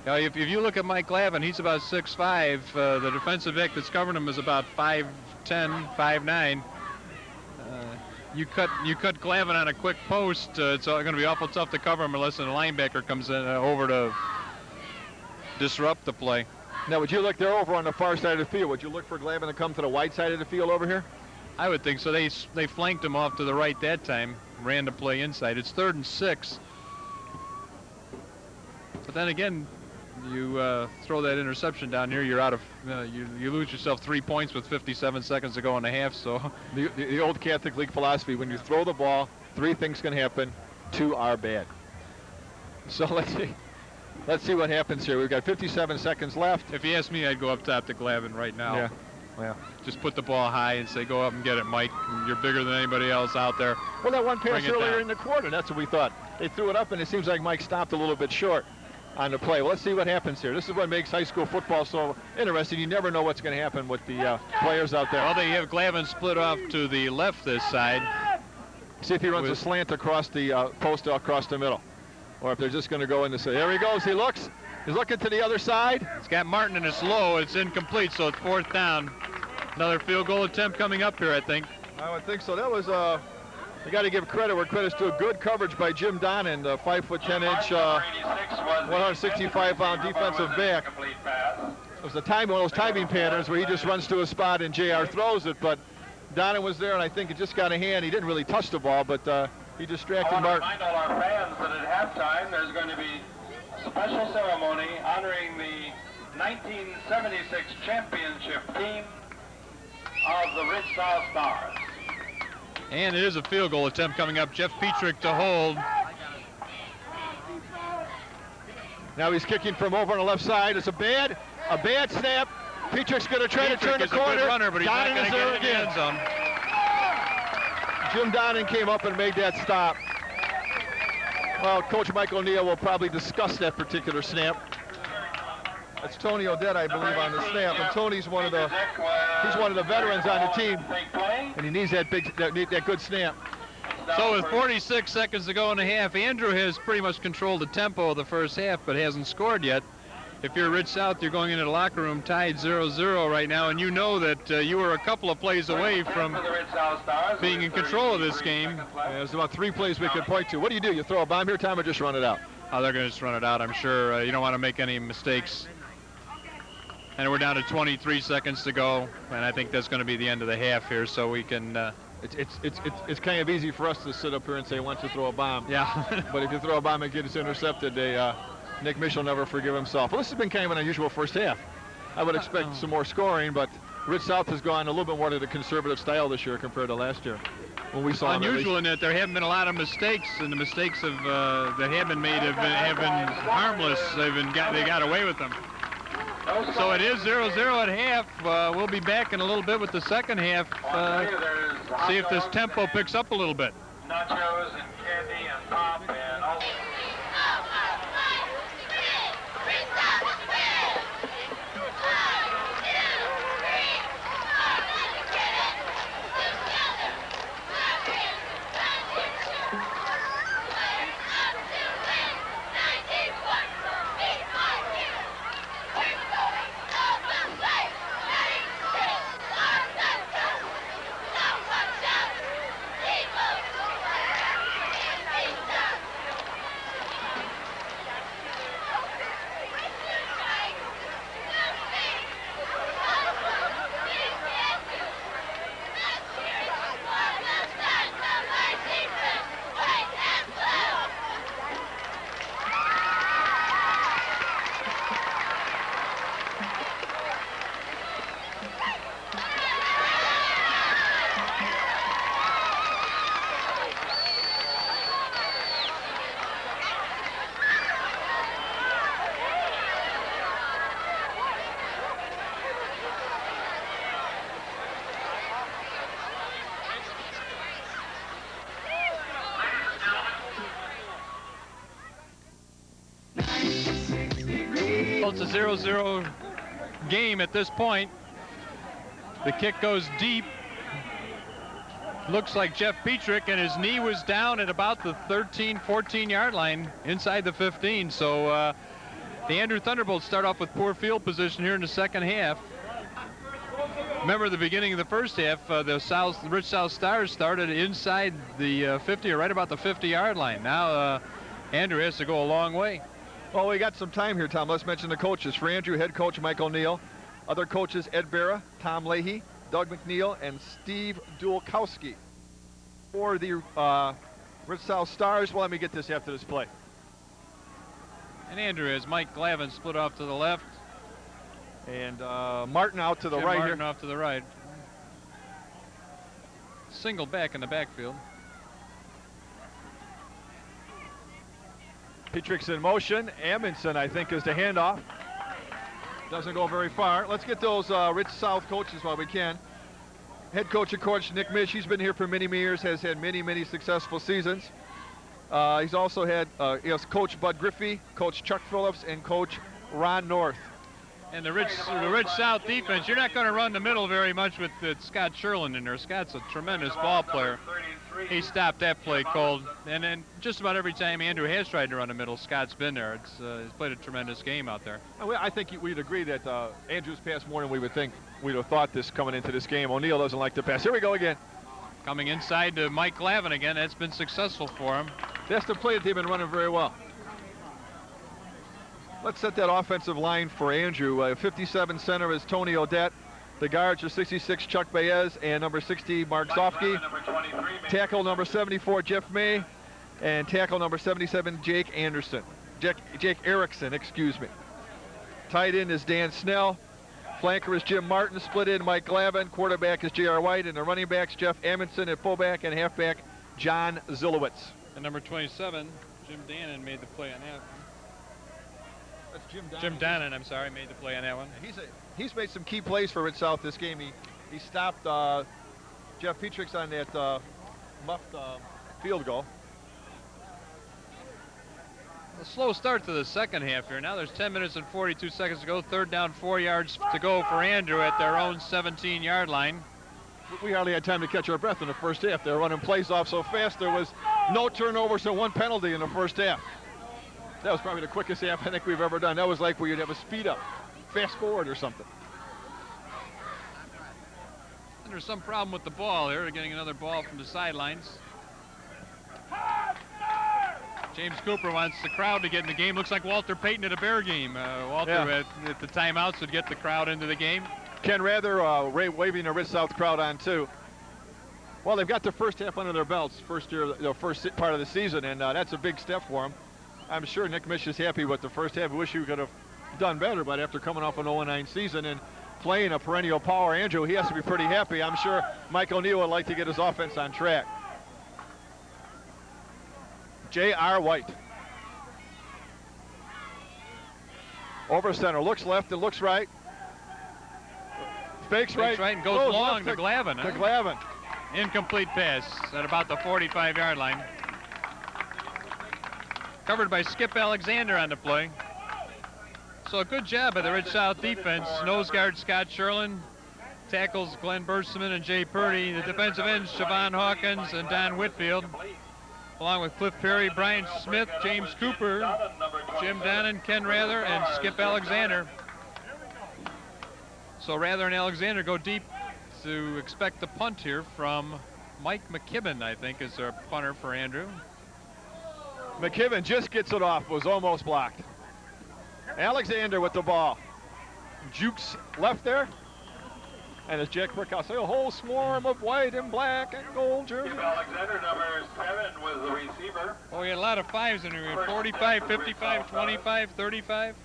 Now, if you look at Mike Glavin, he's about 6'5". The defensive back that's covering him is about 5'10", 5'9". You cut Glavin on a quick post. It's going to be awful tough to cover him unless a linebacker comes in over to disrupt the play. Now, would you look there over on the far side of the field? Would you look for Glavin to come to the wide side of the field over here? I would think so. They flanked him off to the right that time, ran the play inside. It's 3rd and 6. But then again, you throw that interception down here, you're out of you lose yourself 3 points with 57 seconds to go in the half. So the old Catholic League philosophy: when you throw the ball, 3 things can happen, 2 are bad. So let's see what happens here. We've got 57 seconds left. If you ask me, I'd go up top to Glavin right now. Yeah. Well, just put the ball high and say, go up and get it, Mike. You're bigger than anybody else out there. Well, that one pass earlier down in the quarter, that's what we thought. They threw it up, and it seems like Mike stopped a little bit short on the play. Well, let's see what happens here. This is what makes high school football so interesting. You never know what's going to happen with the players out there. Well, they have Glavin split off to the left this side. See if he runs a slant across the post across the middle. Or if they're just going to go in the side. There he goes. He looks. He's looking to the other side. It's got Martin and it's low. It's incomplete, so it's 4th down. Another field goal attempt coming up here, I think. I would think so. That was you got to give credit where credit's due. Good coverage by Jim Donnan, the 5'10", 165-pound defensive back. It was one of those timing patterns where he just runs to a spot and JR throws it, but Donnan was there, and I think it just got a hand. He didn't really touch the ball, but he distracted Martin. I want to remind all our fans that at halftime there's going to be a special ceremony honoring the 1976 championship team of the Rich South Stars. And it is a field goal attempt coming up. Jeff Petrick to hold. Now he's kicking from over on the left side. It's a bad snap. Petrick's going to try to turn the corner. A good runner, but he's not going to get it in the end zone. Jim Donnan came up and made that stop. Well, Coach Mike O'Neill will probably discuss that particular snap. That's Tony Odette, I believe, on the snap, and Tony's one of the veterans on the team, and he needs that good snap. So with 46 seconds to go in the half, Andrew has pretty much controlled the tempo of the first half, but hasn't scored yet. If you're Rich South, you're going into the locker room tied 0-0 right now, and you know that you were a couple of plays away from being in control of this game. There's about 3 plays we could point to. What do? You throw a bomb here, Tom, or just run it out? Oh, they're going to just run it out, I'm sure. You don't want to make any mistakes. And we're down to 23 seconds to go, and I think that's going to be the end of the half here, so we can... It's kind of easy for us to sit up here and say, why don't you throw a bomb? Yeah. But if you throw a bomb and get it intercepted, Nick Misch will never forgive himself. Well, this has been kind of an unusual first half. I would expect some more scoring, but Rich South has gone a little bit more to the conservative style this year compared to last year. When we saw unusual in that there haven't been a lot of mistakes, and the mistakes that have been made have been harmless. They got away with them. So it is 0-0 at half. We'll be back in a little bit with the second half. See if this tempo picks up a little bit. Nachos and candy and pop and all. it's a 0-0 game at this point. The kick goes deep. Looks like Jeff Petrick, and his knee was down at about the 13, 14-yard line inside the 15. So the Andrew Thunderbolts start off with poor field position here in the second half. Remember the beginning of the first half, the Rich South Stars started inside the 50, or right about the 50-yard line. Now Andrew has to go a long way. Well, we got some time here, Tom. Let's mention the coaches. For Andrew, head coach Mike O'Neill. Other coaches, Ed Barra, Tom Leahy, Doug McNeil, and Steve Dulkowski. For the Rich South Stars, well, let me get this after this play. And Andrew has Mike Glavin split off to the left. And Martin out to the Jim right Martin here. Off to the right. Single back in the backfield. Petrick's in motion. Amundsen, I think, is the handoff. Doesn't go very far. Let's get those Rich South coaches while we can. Head coach, of course, Nick Mish. He's been here for many years, has had many successful seasons. He's also had Coach Bud Griffey, Coach Chuck Phillips, and Coach Ron North. And the Rich South defense, you're not going to run the middle very much with Scott Sherlin in there. Scott's a tremendous ball player. He stopped that play cold. And then just about every time Andrew has tried to run the middle, Scott's been there. He's played a tremendous game out there. I think we'd agree that Andrew's passed more than we would think. We'd have thought this coming into this game. O'Neill doesn't like to pass. Here we go again. Coming inside to Mike Glavin again. That's been successful for him. That's the play that they've been running very well. Let's set that offensive line for Andrew. 57 center is Tony Odette. The guards are 66 Chuck Baez and number 60 Mark Zofke. Tackle number 74 Jeff May, and tackle number 77 Jake Anderson. Jake Erickson, excuse me. Tight end is Dan Snell. Flanker is Jim Martin. Split in Mike Glavin. Quarterback is J.R. White, and the running backs Jeff Amundsen at fullback, and halfback John Zilowitz. And number 27, Jim Dannon made the play on that. That's Jim Dannon. Jim Dannon, I'm sorry, made the play on that one. He's made some key plays for Rich South this game. He stopped Jeff Petrick on that muffed field goal. A slow start to the second half here. Now there's 10 minutes and 42 seconds to go. Third down, 4 yards to go for Andrew at their own 17-yard line. We hardly had time to catch our breath in the first half. They were running plays off so fast. There was no turnovers and one penalty in the first half. That was probably the quickest half I think we've ever done. That was like where you'd have a speed up, fast forward or something. And there's some problem with the ball here. They're getting another ball from the sidelines. James Cooper wants the crowd to get in the game. Looks like Walter Payton at a Bear game. Walter at the timeouts would get the crowd into the game. Ken Rather waving the Rich South crowd on too. Well, they've got the first half under their belts, first part of the season, and that's a big step for them. I'm sure Nick Mish is happy with the first half. I wish he could have done better, but after coming off an 0-9 season and playing a perennial power Andrew, he has to be pretty happy. I'm sure Mike O'Neill would like to get his offense on track. J.R. White. Over center, looks left and looks right. Fakes right and goes long to Glavin. To Glavin. Incomplete pass at about the 45-yard line. Covered by Skip Alexander on the play. So a good job by the Rich South defense. Nose guard Scott Sherlin. Tackles Glenn Berstman and Jay Purdy. The defensive ends Siobhan Hawkins and Don Whitfield. Along with Cliff Perry, Brian Smith, James Cooper, Jim Dannon, Ken Rather, and Skip Alexander. So Rather and Alexander go deep to expect the punt here from Mike McKibben, I think, is our punter for Andrew. McKibben just gets it off, was almost blocked. Alexander with the ball. Jukes left there. And as Jack Brickhouse say, a whole swarm of white and black and gold jerseys. Alexander, number 7, was the receiver. Oh, we had a lot of fives in here. 45, 55, 25, 35.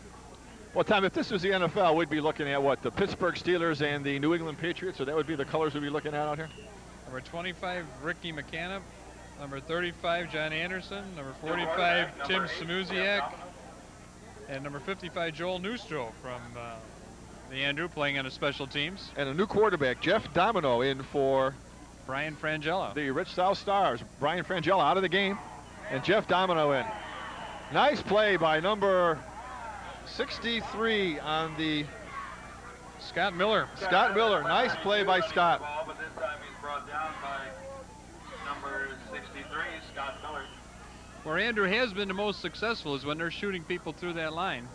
Well, Tom, if this was the NFL, we'd be looking at what? The Pittsburgh Steelers and the New England Patriots, so that would be the colors we'd be looking at out here? Number 25, Ricky McCann. Number 35, John Anderson. Number 45, Tim Samuziak. And number 55, Joel Neustro from the Andrew, playing on the special teams. And a new quarterback, Jeff Domino, in for Brian Frangella. The Rich South Stars. Brian Frangella out of the game, and Jeff Domino in. Nice play by number 63 on the Scott Miller. Scott Miller. Nice play by Scott. But this time he's brought down by number 63, Scott Miller. Where Andrew has been the most successful is when they're shooting people through that line.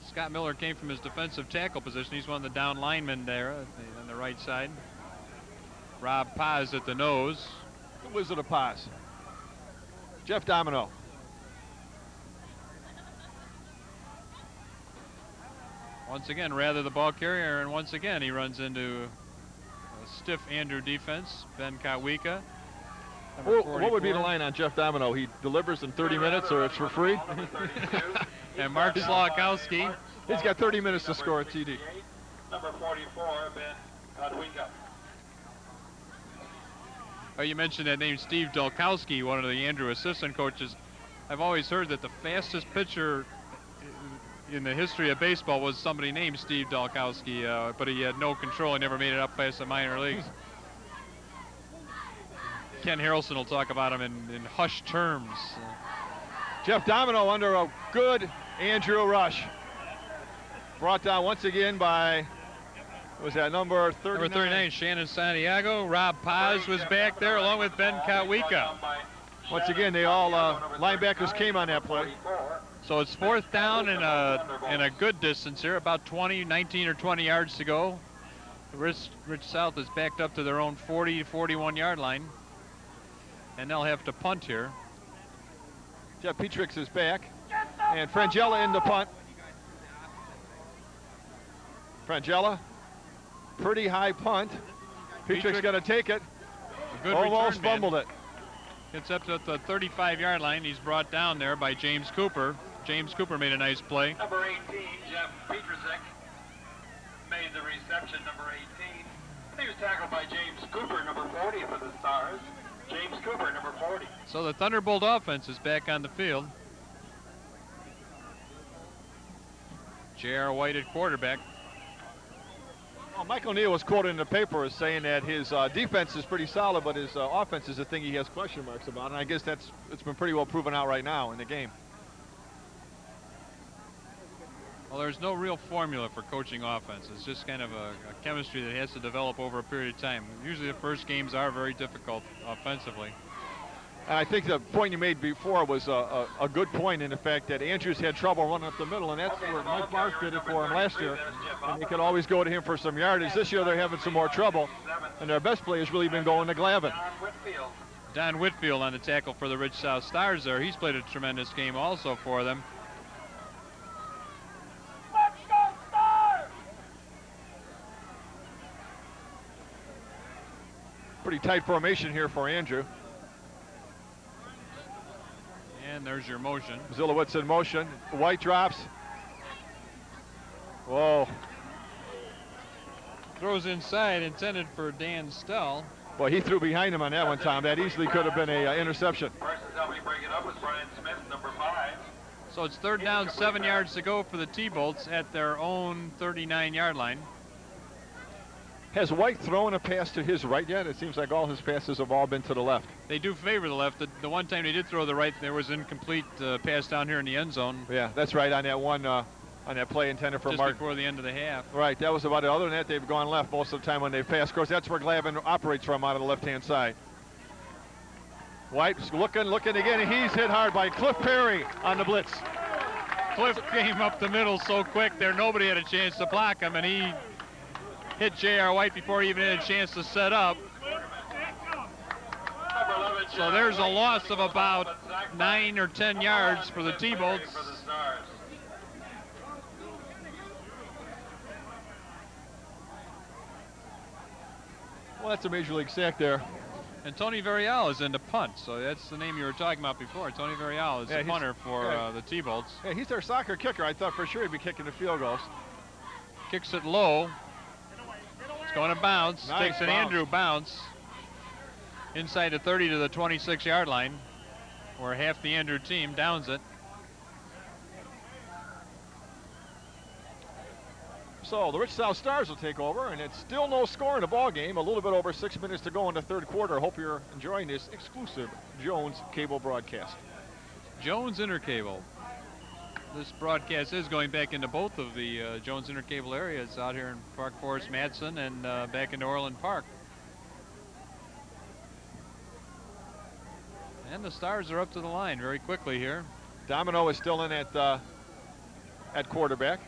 Scott Miller came from his defensive tackle position. He's one of the down linemen there on the right side. Rob Paz at the nose. The Wizard of Paz. Jeff Domino. Once again, rather the ball carrier, and once again he runs into a stiff Andrew defense. Ben Kawika. What would be the line on Jeff Domino? He delivers in 30 minutes or it's for free? And Mark Slawkowski. He's got 30 minutes to score a TD. Number 44, Ben Kawika. Oh, you mentioned that name, Steve Dolkowski, one of the Andrew assistant coaches. I've always heard that the fastest pitcher in the history of baseball was somebody named Steve Dolkowski, but he had no control. He never made it up past the minor leagues. Ken Harrelson will talk about him in hushed terms. Jeff Domino under a good Andrew rush. Brought down once again by, what was that, number 39? Number 39, Shannon Santiago. Rob Paz was back there along with Ben Kawika. Once again, they all linebackers came on that play. So it's 4th down and a good distance here, about 19 or 20 yards to go. Rich South is backed up to their own 40 to 41 yard line, and they'll have to punt here. Jeff Petrix is back, and Frangella in the punt. Frangella, pretty high punt. Petrix going to take it. Almost fumbled it. Gets up to the 35 yard line. He's brought down there by James Cooper. James Cooper made a nice play. Number 18, Jeff Petrusek, made the reception, number 18. He was tackled by James Cooper, number 40 for the Stars. James Cooper, number 40. So the Thunderbolt offense is back on the field. J.R. White at quarterback. Well, Mike O'Neill was quoted in the paper as saying that his defense is pretty solid, but his offense is the thing he has question marks about, and I guess it's been pretty well proven out right now in the game. Well, there's no real formula for coaching offense. It's just kind of a chemistry that has to develop over a period of time. Usually the first games are very difficult offensively. And I think the point you made before was a good point in the fact that Andrews had trouble running up the middle, and that's where Mike Mark did it for him last year. And they could always go to him for some yardage. This year they're having some more trouble, and their best play has really been going to Glavin. Don Whitfield on the tackle for the Rich South Stars there. He's played a tremendous game also for them. Pretty tight formation here for Andrew. And there's your motion. Zilowitz in motion. White drops. Whoa. Throws inside, intended for Dan Stell. Well, he threw behind him on that one, Tom. That easily could have been an interception. First to help me break it up was Brian Smith, number 5. So it's 3rd down, 7 yards to go for the T-Bolts at their own 39 yard line. Has White thrown a pass to his right yet? It seems like all his passes have all been to the left. They do favor the left. The one time they did throw the right, there was incomplete pass down here in the end zone. Yeah, that's right, on that one, on that play intended for just Mark. before the end of the half. Right, that was about it. Other than that, they've gone left most of the time when they've passed. Of course, that's where Glavin operates from, out of the left-hand side. White's looking again, and he's hit hard by Cliff Perry on the blitz. Cliff came up the middle so quick there, nobody had a chance to block him, and he hit J.R. White before he even had a chance to set up. So there's a loss of about 9 or 10 yards for the T-Bolts. Well, that's a major league sack there. And Tony Varial is in the punt, so that's the name you were talking about before. Tony Varial is the punter for the T-Bolts. Yeah, he's their soccer kicker. I thought for sure he'd be kicking the field goals. Kicks it low. It's going to bounce. Nice Takes an bounce. Andrew bounce. Inside the 30 to the 26 yard line, where half the Andrew team downs it. So the Rich South Stars will take over, and it's still no score in the ball game. A little bit over 6 minutes to go in the third quarter. Hope you're enjoying this exclusive Jones cable broadcast. Jones Intercable. This broadcast is going back into both of the Jones Intercable areas out here in Park Forest, Madison, and back into Orland Park. And the Stars are up to the line very quickly here. Domino is still in at quarterback.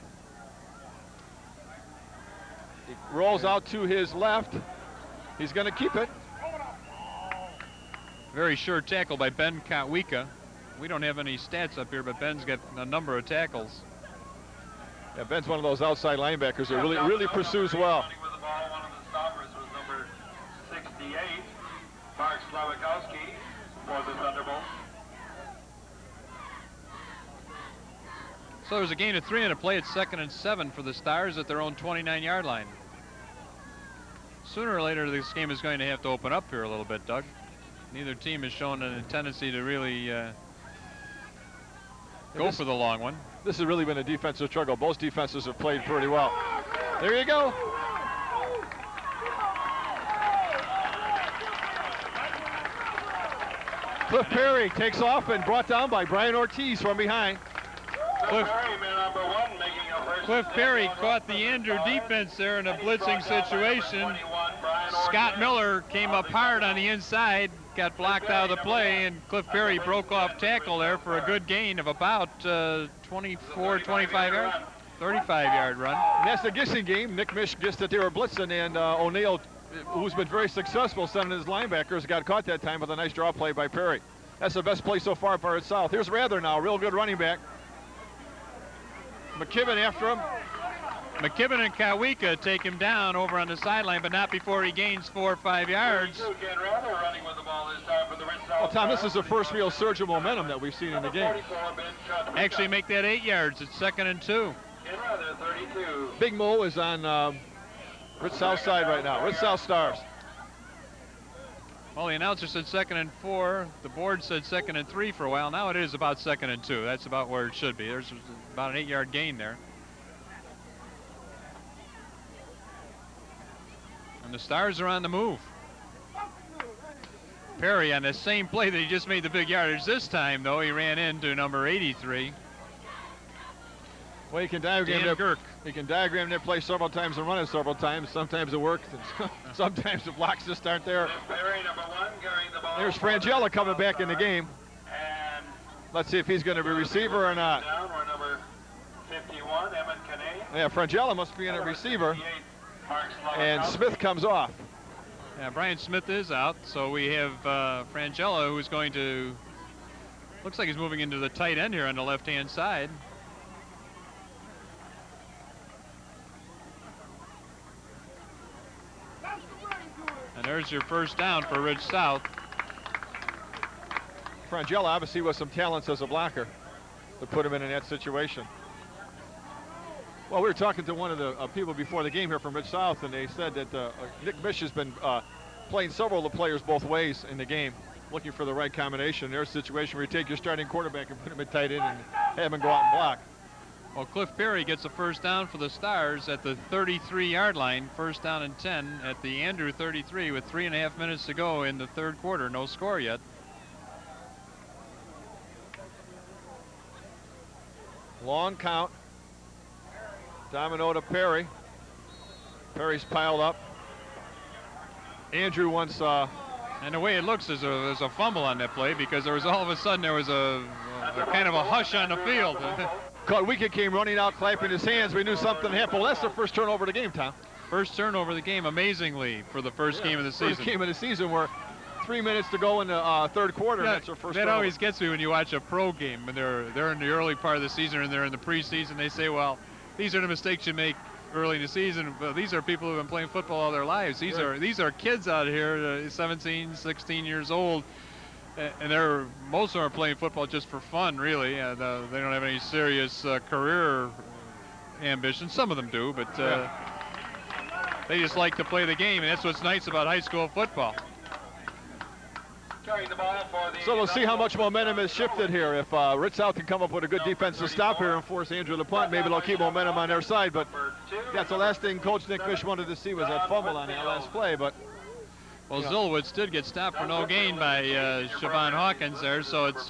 He rolls out to his left. He's going to keep it. Very sure tackle by Ben Kotwika. We don't have any stats up here, but Ben's got a number of tackles. Yeah, Ben's one of those outside linebackers that really pursues well. Running with the ball, one of the stoppers was number 68, Mark Slavikowski for the Thunderbolts. So there's a gain of 3 and a play at 2nd and 7 for the Stars at their own 29-yard line. Sooner or later, this game is going to have to open up here a little bit, Doug. Neither team has shown a tendency to really go for the long one. This has really been a defensive struggle. Both defenses have played pretty well. There you go. Cliff Perry takes off and brought down by Brian Ortiz from behind. Cliff Perry, man, number 1, making a first. Cliff Perry caught the Andrew defense there in a blitzing situation. Scott Miller came up hard on the inside, got blocked out of the play, and Cliff Perry broke off tackle there for a good gain of about 24, 25 yards, 35-yard run. And that's the Gissing game. Nick Mish guessed that they were blitzing, and O'Neill, who's been very successful sending his linebackers, got caught that time with a nice draw play by Perry. That's the best play so far for Red South. Here's Rather now, real good running back. McKibben after him. McKibben and Kotwika take him down over on the sideline, but not before he gains 4 or 5 yards. Well, Tom, this is the first real surge of momentum that we've seen in the game. Actually make that 8 yards. It's 2nd and 2. Big Mo is on Red South side right now. Red South Stars. Well, the announcer said 2nd and 4. The board said 2nd and 3 for a while. Now it is about 2nd and 2. That's about where it should be. There's about an 8-yard gain there. And the Stars are on the move. Perry on the same play that he just made the big yardage this time, though, he ran into number 83. Well, you can diagram that play several times and run it several times. Sometimes it works, and sometimes the blocks just aren't there. There's Frangella coming back in the game. Let's see if he's going to be receiver or not. Yeah, Frangella must be in a receiver. And Smith comes off. Yeah, Brian Smith is out, so we have Frangella, who's going to, looks like he's moving into the tight end here on the left-hand side. And there's your first down for Ridge South. Frangella obviously with some talents as a blocker to put him in that situation. Well, we were talking to one of the people before the game here from Ridge South, and they said that Nick Mish has been playing several of the players both ways in the game, looking for the right combination. There's a situation where you take your starting quarterback and put him in tight end and have him go out and block. Well, Cliff Perry gets a first down for the Stars at the 33-yard line, first down and 10 at the Andrew 33 with 3.5 minutes to go in the third quarter. No score yet. Long count. Domino to Perry. Perry's piled up. Andrew wants. And the way it looks is there's a fumble on that play, because there was all of a sudden there was a kind of a hush on the field. Kotwika came running out, clapping his hands. We knew something happened. Well, that's the first turnover of the game, Tom. First turnover of the game, amazingly, for the first game of the season. First game of the season, where 3 minutes to go in the third quarter. Yeah, that's our first. That turnover. always gets me when you watch a pro game and they're in the early part of the season and they're in the preseason. They say, well, these are the mistakes you make early in the season. But these are people who have been playing football all their lives. These are kids out here, 17, 16 years old. And most of them are playing football just for fun, really. They don't have any serious career ambitions. Some of them do, but they just like to play the game, and that's what's nice about high school football. So we'll see how much momentum has shifted here. If Ritz South can come up with a good defensive stop here and force Andrew to punt, maybe they'll keep momentum on their side. But that's the last thing Coach Nick Fish wanted to see was that fumble on that last play. But well, Zillowitz did get stopped for no gain by Siobhan Hawkins there, so it's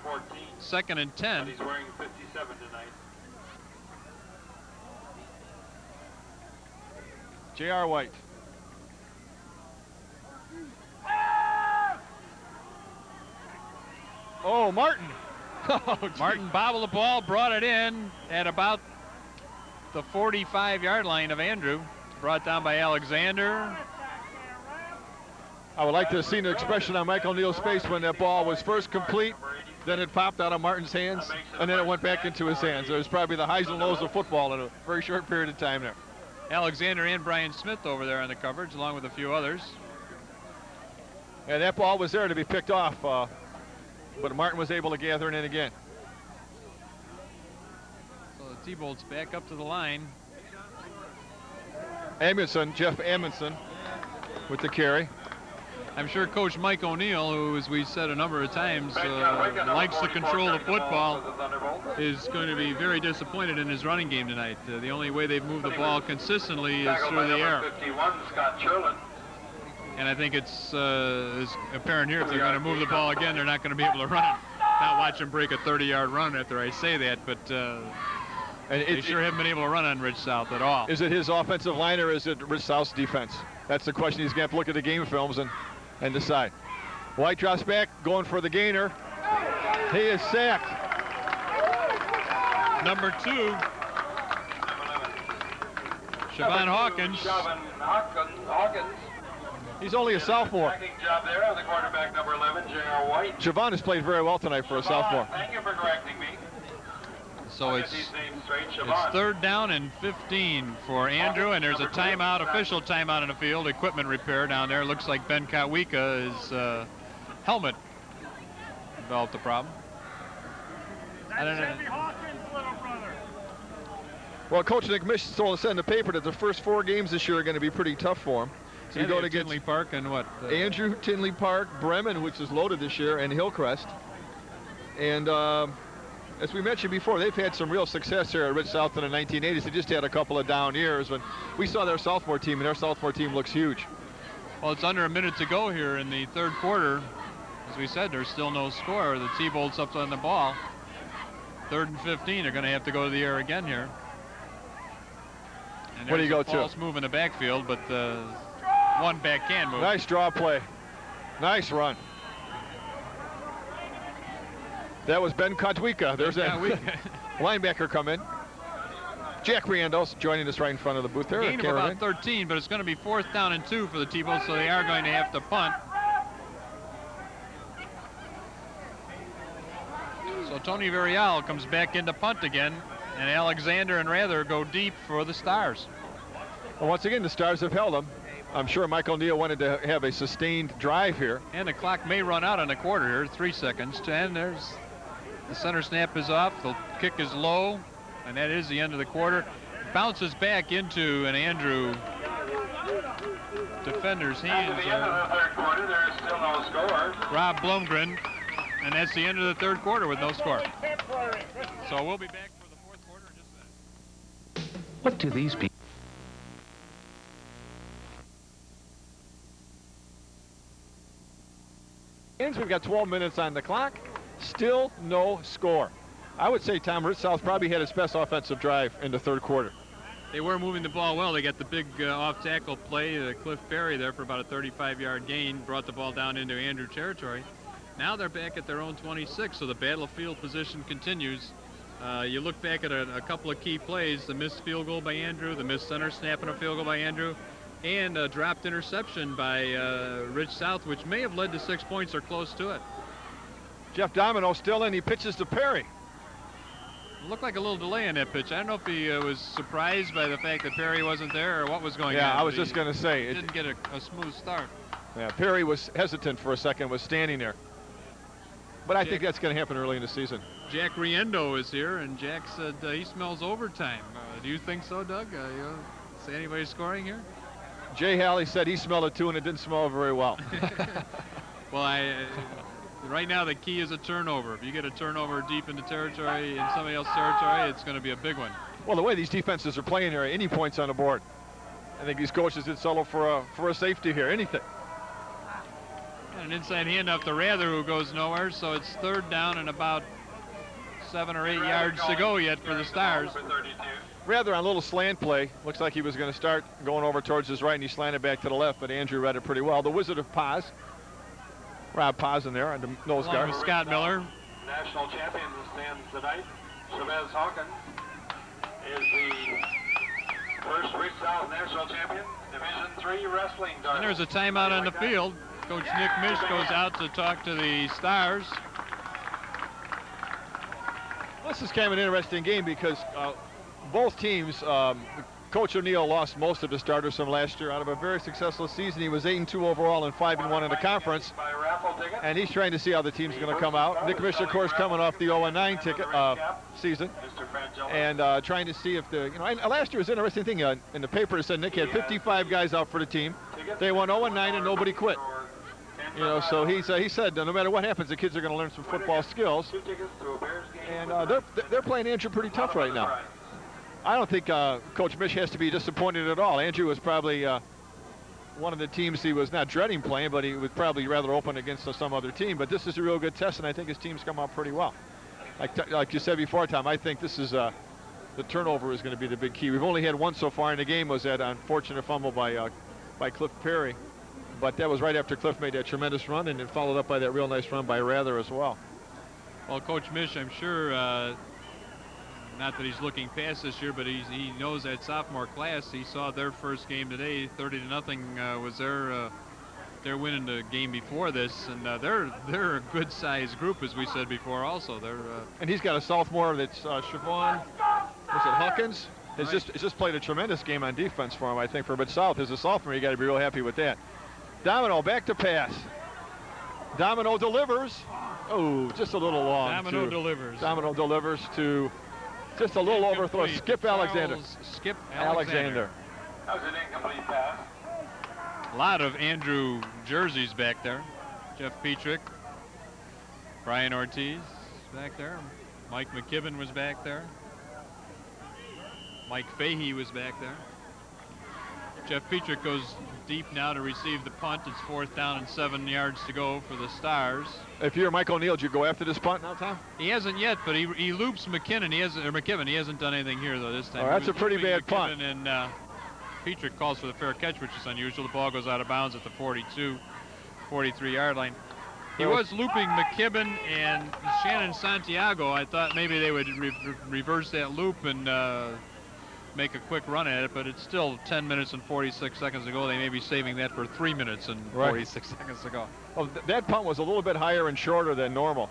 2nd and 10. He's wearing 57 tonight. J.R. White. Oh, Martin. Oh, Martin bobbled the ball, brought it in at about the 45-yard line of Andrew. Brought down by Alexander. I would like to have seen the expression on Michael Neal's face when that ball was first complete, then it popped out of Martin's hands, and then it went back into his hands. It was probably the highs and lows of football in a very short period of time there. Alexander and Brian Smith over there on the coverage, along with a few others. And that ball was there to be picked off, but Martin was able to gather it in again. So the T-Bolts back up to the line. Amundsen, Jeff Amundsen with the carry. I'm sure Coach Mike O'Neill, who, as we said a number of times, likes to control the football, is going to be very disappointed in his running game tonight. The only way they've moved the ball consistently is through the air. And I think it's apparent here, if they're going to move the ball again, they're not going to be able to run. Not watch them break a 30-yard run after I say that, but they sure haven't been able to run on Rich South at all. Is it his offensive line or is it Rich South's defense? That's the question. He's going to have to look at the game films and decide. White drops back, going for the gainer. He is sacked. Number 2, Siobhan Hawkins. He's only a sophomore. Job there on the quarterback, number 11, J.R. White. Siobhan has played very well tonight for a sophomore. Thank you for correcting me. So it's 3rd down and 15 for Andrew, and there's a timeout, official timeout in the field, equipment repair down there. Looks like Ben Kawika, helmet developed a problem. I don't know. Well, Coach Nick Mish told us in the paper that the first 4 games this year are going to be pretty tough for him. So you go to Tinley Park and what? Andrew, Tinley Park, Bremen, which is loaded this year, and Hillcrest. And as we mentioned before, they've had some real success here at Rich South in the 1980s. They just had a couple of down years when we saw their sophomore team, and their sophomore team looks huge. Well, it's under a minute to go here in the 3rd quarter. As we said, there's still no score. The T-Bolts up on the ball. 3rd and 15. They're going to have to go to the air again here. And what do you go to? False move in the backfield, but one back can move. Nice draw play. Nice run. That was Ben Kawika. There's that linebacker come in. Jack Riendos joining us right in front of the booth there. Gain of about 13, but it's going to be 4th down and 2 for the T-Bolts, so they are going to have to punt. So Tony Villarreal comes back into punt again, and Alexander and Rather go deep for the Stars. Well, once again, the Stars have held them. I'm sure Michael Neal wanted to have a sustained drive here. And the clock may run out on the quarter here, 3 seconds. And there's the center snap is off. The kick is low, and that is the end of the quarter. Bounces back into an Andrew defender's hands. At the end of the 3rd quarter, there's still no score. Rob Blomgren, and that's the end of the 3rd quarter with no score. So we'll be back for the 4th quarter in just a minute. What do these people? We've got 12 minutes on the clock. Still no score. I would say, Tom, Rich South probably had its best offensive drive in the 3rd quarter. They were moving the ball well. They got the big off-tackle play, Cliff Perry there for about a 35-yard gain, brought the ball down into Andrew territory. Now they're back at their own 26, so the battlefield position continues. You look back at a couple of key plays, the missed field goal by Andrew, the missed center snap and a field goal by Andrew, and a dropped interception by Rich South, which may have led to 6 points or close to it. Jeff Domino still in. He pitches to Perry. It looked like a little delay in that pitch. I don't know if he was surprised by the fact that Perry wasn't there or what was going on. Yeah, I was just going to say. It didn't get a smooth start. Yeah, Perry was hesitant for a second, was standing there. But I think that's going to happen early in the season. Jack Riendo is here, and Jack said he smells overtime. Do you think so, Doug? You see anybody scoring here? Jay Halley said he smelled it too, and it didn't smell very well. Well, right now the key is a turnover. If you get a turnover deep into territory, in somebody else's territory, it's going to be a big one. Well, the way these defenses are playing here, any points on the board. I think these coaches did settle for a safety here, anything. And an inside handoff to Rather, who goes nowhere, so it's 3rd down and about 7 or 8 yards to go yet for the Stars. Rather on a little slant play. Looks like he was going to start going over towards his right, and he slanted back to the left, but Andrew read it pretty well. The Wizard of Paz, Rob Paz in there on the nose Along guard. with Scott Miller. National champion in the stands tonight. Chavez Hawkins is the first Rich South national champion, Division III wrestling. And there's a timeout on the field. Coach Nick Mish goes out to talk to the Stars. This is kind of an interesting game because both teams, Coach O'Neill lost most of his starters from last year. Out of a very successful season, he was 8-2 overall and 5-1 in the conference. And he's trying to see how the team's going to come out. Nick Mish, of course, coming off the 0-9 ticket season, and trying to see if the, and last year was an interesting thing. In the paper, it said Nick had 55 guys out for the team. They won 0-9 and nobody quit. So he said no matter what happens, the kids are going to learn some football skills. And they're playing Andrew pretty tough right now. I don't think Coach Mish has to be disappointed at all. Andrew was probably one of the teams he was not dreading playing, but he was probably rather open against some other team. But this is a real good test, and I think his team's come out pretty well. Like you said before, Tom, I think this is the turnover is going to be the big key. We've only had one so far in the game, was that unfortunate fumble by Cliff Perry. But that was right after Cliff made that tremendous run, and then followed up by that real nice run by Rather as well. Well, Coach Mish, I'm sure, not that he's looking past this year, but he knows that sophomore class. He saw their first game today, 30-0 was their win in the game before this, and they're a good-sized group, as we said before. Also, and he's got a sophomore that's Siobhan. Was it Hawkins? Has just played a tremendous game on defense for him. I think for Mid-South as a sophomore, you got to be real happy with that. Domino back to pass. Domino delivers. Oh, just a little long. Domino delivers. Domino delivers to just a little overthrow. Skip Alexander. Skip Alexander. That was an incomplete pass. A lot of Andrew jerseys back there. Jeff Petrick, Brian Ortiz back there. Mike McKibben was back there. Mike Fahey was back there. Jeff Petrick goes deep now to receive the punt. It's 4th down and 7 yards to go for the Stars. If you're Mike O'Neill, do you go after this punt now, Tom? He hasn't yet, but he loops McKibben. He hasn't done anything here though this time. Oh, that's a pretty bad punt. And Petrick calls for the fair catch, which is unusual. The ball goes out of bounds at the 43-yard line. He was looping McKibben and Shannon Santiago. I thought maybe they would reverse that loop and make a quick run at it, but it's still 10 minutes and 46 seconds to go. They may be saving that for 3 minutes and 46 seconds to go. Oh, that punt was a little bit higher and shorter than normal.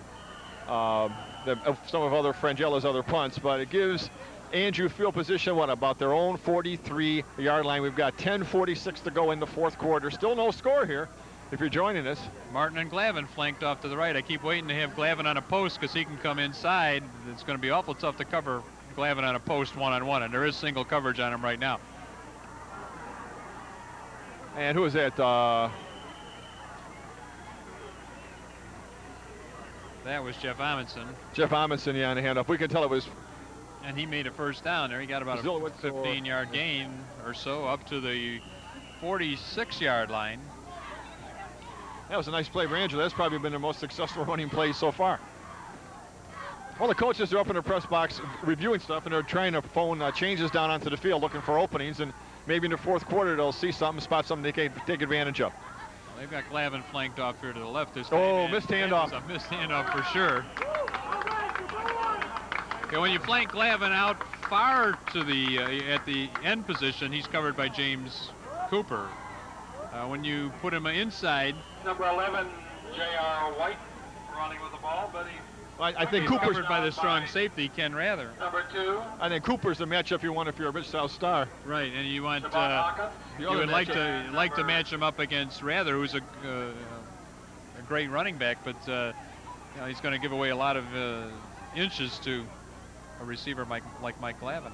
Some of other Frangella's other punts, but it gives Andrew field position, about their own 43-yard line. We've got 10:46 to go in the fourth quarter. Still no score here if you're joining us. Martin and Glavin flanked off to the right. I keep waiting to have Glavin on a post because he can come inside. It's going to be awful tough to cover Glavin on a post one-on-one, and there is single coverage on him right now. And who is that? That was Jeff Amundsen. Jeff Amundsen, yeah, on the handoff. We can tell it was. And he made a first down there. He got about a 15-yard gain or so up to the 46-yard line. That was a nice play for Andrew. That's probably been their most successful running play so far. Well, the coaches are up in the press box reviewing stuff, and they're trying to phone changes down onto the field, looking for openings, and maybe in the fourth quarter they'll see something, spot something they can take advantage of. Well, they've got Glavin flanked off here to the left this time. Oh, missed handoff. A missed handoff for sure. Yeah, when you flank Glavin out far to the at the end position, he's covered by James Cooper. When you put him inside, Number 11, J.R. White, running with the ball, but I think he's Cooper's covered by the strong safety, Ken Rather. number 2. I think Cooper's the matchup you want if you're a Mid-South Star. Right, and you want Hawkins. you would like to match him up against Rather, who's a great running back, but he's going to give away a lot of inches to a receiver like Mike Glavin.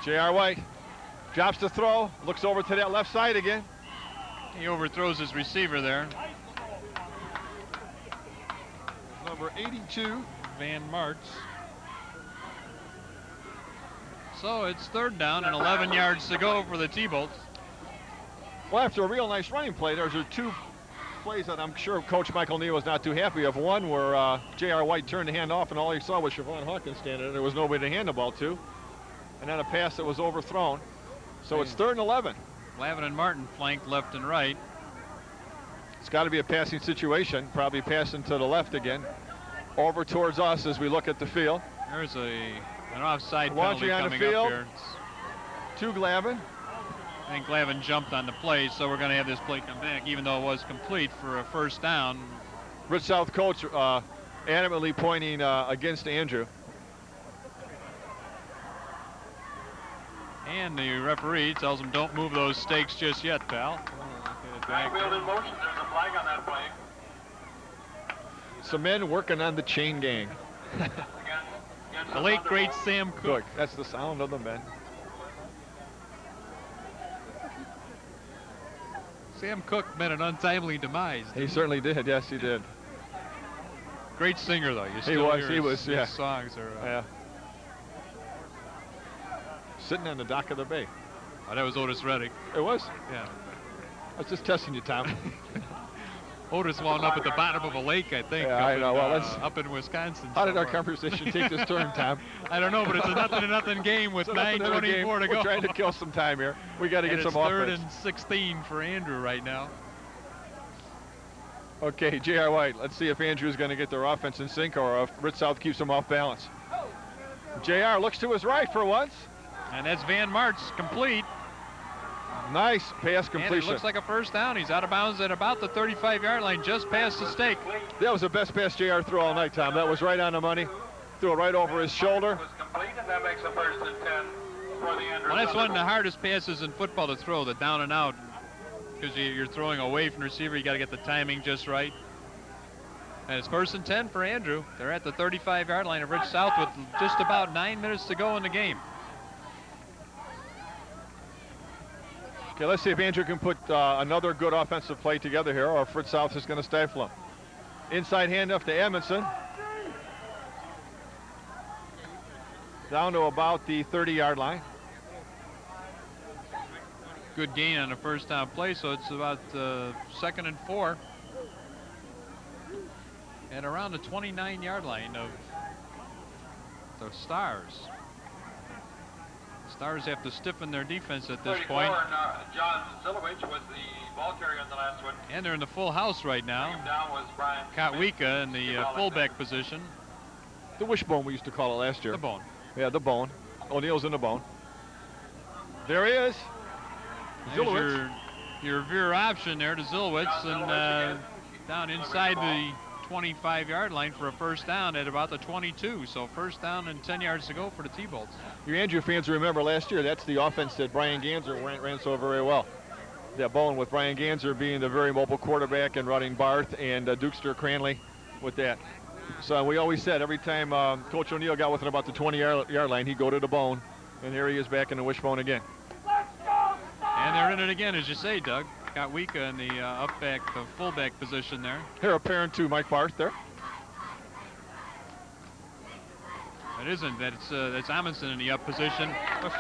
J.R. White drops the throw, looks over to that left side again. He overthrows his receiver there. Number 82, Van Martz. So it's 3rd down and 11 yards to go for the T-Bolts. Well, after a real nice running play, there's a two plays that I'm sure Coach Michael Neal was not too happy of. One where J.R. White turned the hand off, and all he saw was Siobhan Hawkins standing there. There was nobody to hand the ball to. And then a pass that was overthrown. So it's 3rd and 11. Glavin and Martin flanked left and right. It's got to be a passing situation. Probably passing to the left again. Over towards us as we look at the field. There's an offside penalty Laundry on the coming field. up here. To Glavin. I think Glavin jumped on the play, so we're going to have this play come back, even though it was complete for a first down. Rich South coach adamantly pointing against Andrew. And the referee tells him, don't move those stakes just yet, pal. Backfield in motion. There's a flag on that play. Some men working on the chain gang. The late, great Sam Cook. Good. That's the sound of the men. Sam Cook met an untimely demise. He certainly did. Yes, he did. Great singer, though. You still He hear was. Yeah. his songs are. Yeah. Sitting on the dock of the bay. Oh, that was Otis Reddick. It was? Yeah. I was just testing you, Tom. Otis wound up at the bottom of a lake, I think. Yeah, up I know. Well, up in Wisconsin. How did our somewhere. conversation take this turn, Tom? I don't know, but it's a 0-0 game with It's a 0-0 game. 9:24 to go. We're trying to kill some time here. We got to get some it's 3rd offense. and 16 for Andrew right now. Okay, J.R. White. Let's see if Andrew's going to get their offense in sync or if Rich South keeps them off balance. J.R. looks to his right for once. And that's Van Mart's complete. Nice pass completion. And it looks like a first down. He's out of bounds at about the 35-yard line, just past the stake. That was the best pass J.R. threw all night, Tom. That was right on the money. Threw it right over his shoulder. Was complete, and that makes a 1st and 10 for the Andrew. Well, that's one of the hardest passes in football to throw, the down and out. Because you're throwing away from the receiver, you got to get the timing just right. And it's 1st and 10 for Andrew. They're at the 35-yard line of Rich South with just about 9 minutes to go in the game. Okay, let's see if Andrew can put another good offensive play together here, or if Rich South is going to stifle him. Inside handoff to Amundsen. Down to about the 30-yard line. Good gain on a first down play, so it's about 2nd and 4. And around the 29-yard line of the Stars. Stars have to stiffen their defense at this 34, point. and John Zilowich was the ball carrier on the last one. And they're in the full house right now. Him down was Brian Kotwika in the fullback position. The wishbone we used to call it last year. The bone. Yeah, the bone. O'Neill's in the bone. There he is. There's Zilowich. your veer option there to Zilowitz, and down inside the 25-yard line for a first down at about the 22. So first down and 10 yards to go for the T-Bolts. You Andrew fans remember last year, that's the offense that Brian Ganser ran so very well. That bone with Brian Ganser being the very mobile quarterback and running Barth and Dukester Cranley with that. So we always said every time Coach O'Neill got within about the 20-yard line, he'd go to the bone. And here he is back in the wishbone again. And they're in it again, as you say, Doug. Kotwika in the the fullback position there. Here apparent to Mike Barth there. It isn't. That's Amundsen in the up position.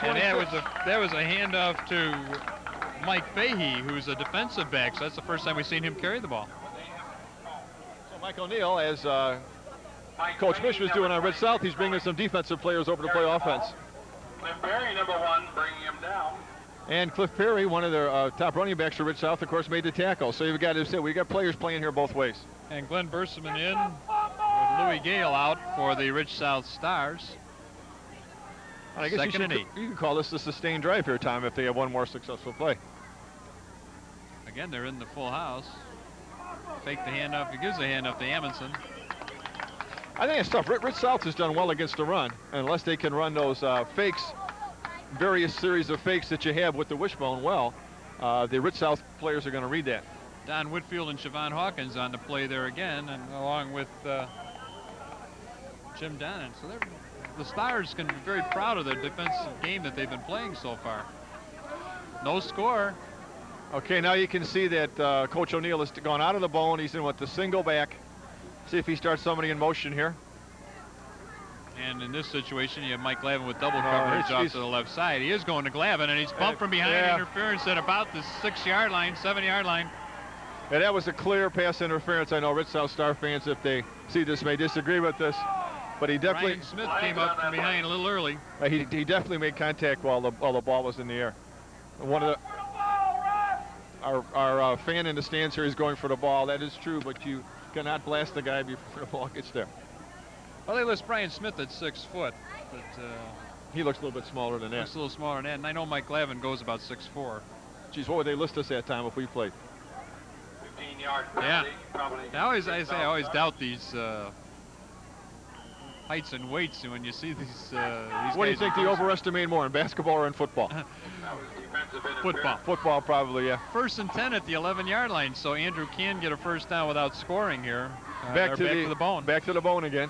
And that was a handoff to Mike Fahey, who's a defensive back. So that's the first time we've seen him carry the ball. So Mike O'Neill, as Coach Mish was doing on Red South, he's bringing some defensive players over to play offense. Cliff Perry, number 1, bringing him down. And Cliff Perry, one of their top running backs for Rich South, of course, made the tackle. So you've got to say we got players playing here both ways. And Glenn Burseman in with Louis Gale out for the Rich South Stars. I guess Second and 8. You can call this the sustained drive here, Tom, if they have one more successful play. Again, they're in the full house. Fake the handoff. He gives the handoff to Amundsen. I think it's tough. Rich South has done well against the run, unless they can run those fakes, various series of fakes that you have with the wishbone well. The Rich South players are going to read that. Don Whitfield and Siobhan Hawkins on the play there again, and along with Jim Donnan. So the Stars can be very proud of their defensive game that they've been playing so far. No score. Okay, now you can see that Coach O'Neill has gone out of the bone. He's in with the single back. See if he starts somebody in motion here. And in this situation, you have Mike Glavin with double coverage off to the left side. He is going to Glavin, and he's bumped from behind interference at about the 6-yard line, 7-yard line. And that was a clear pass interference. I know Rich South Star fans, if they see this, may disagree with this, but he definitely. Ryan Smith came up from behind a little early. He definitely made contact while the ball was in the air. One of our fan in the stands here is going for the ball. That is true, but you cannot blast the guy before the ball gets there. Well, they list Brian Smith at 6 foot, but he looks a little bit smaller than that. looks a little smaller than that, and I know Mike Lavin goes about 6'4". Geez, what would they list us that time if we played? 15 yards. Yeah. Probably. I always doubt these heights and weights when you see these What do you think they overestimate more, in basketball or in football? That was defensive interference. Football. Football, probably, yeah. 1st and 10 at the 11-yard line, so Andrew can get a first down without scoring here. Back to the bone. Back to the bone again.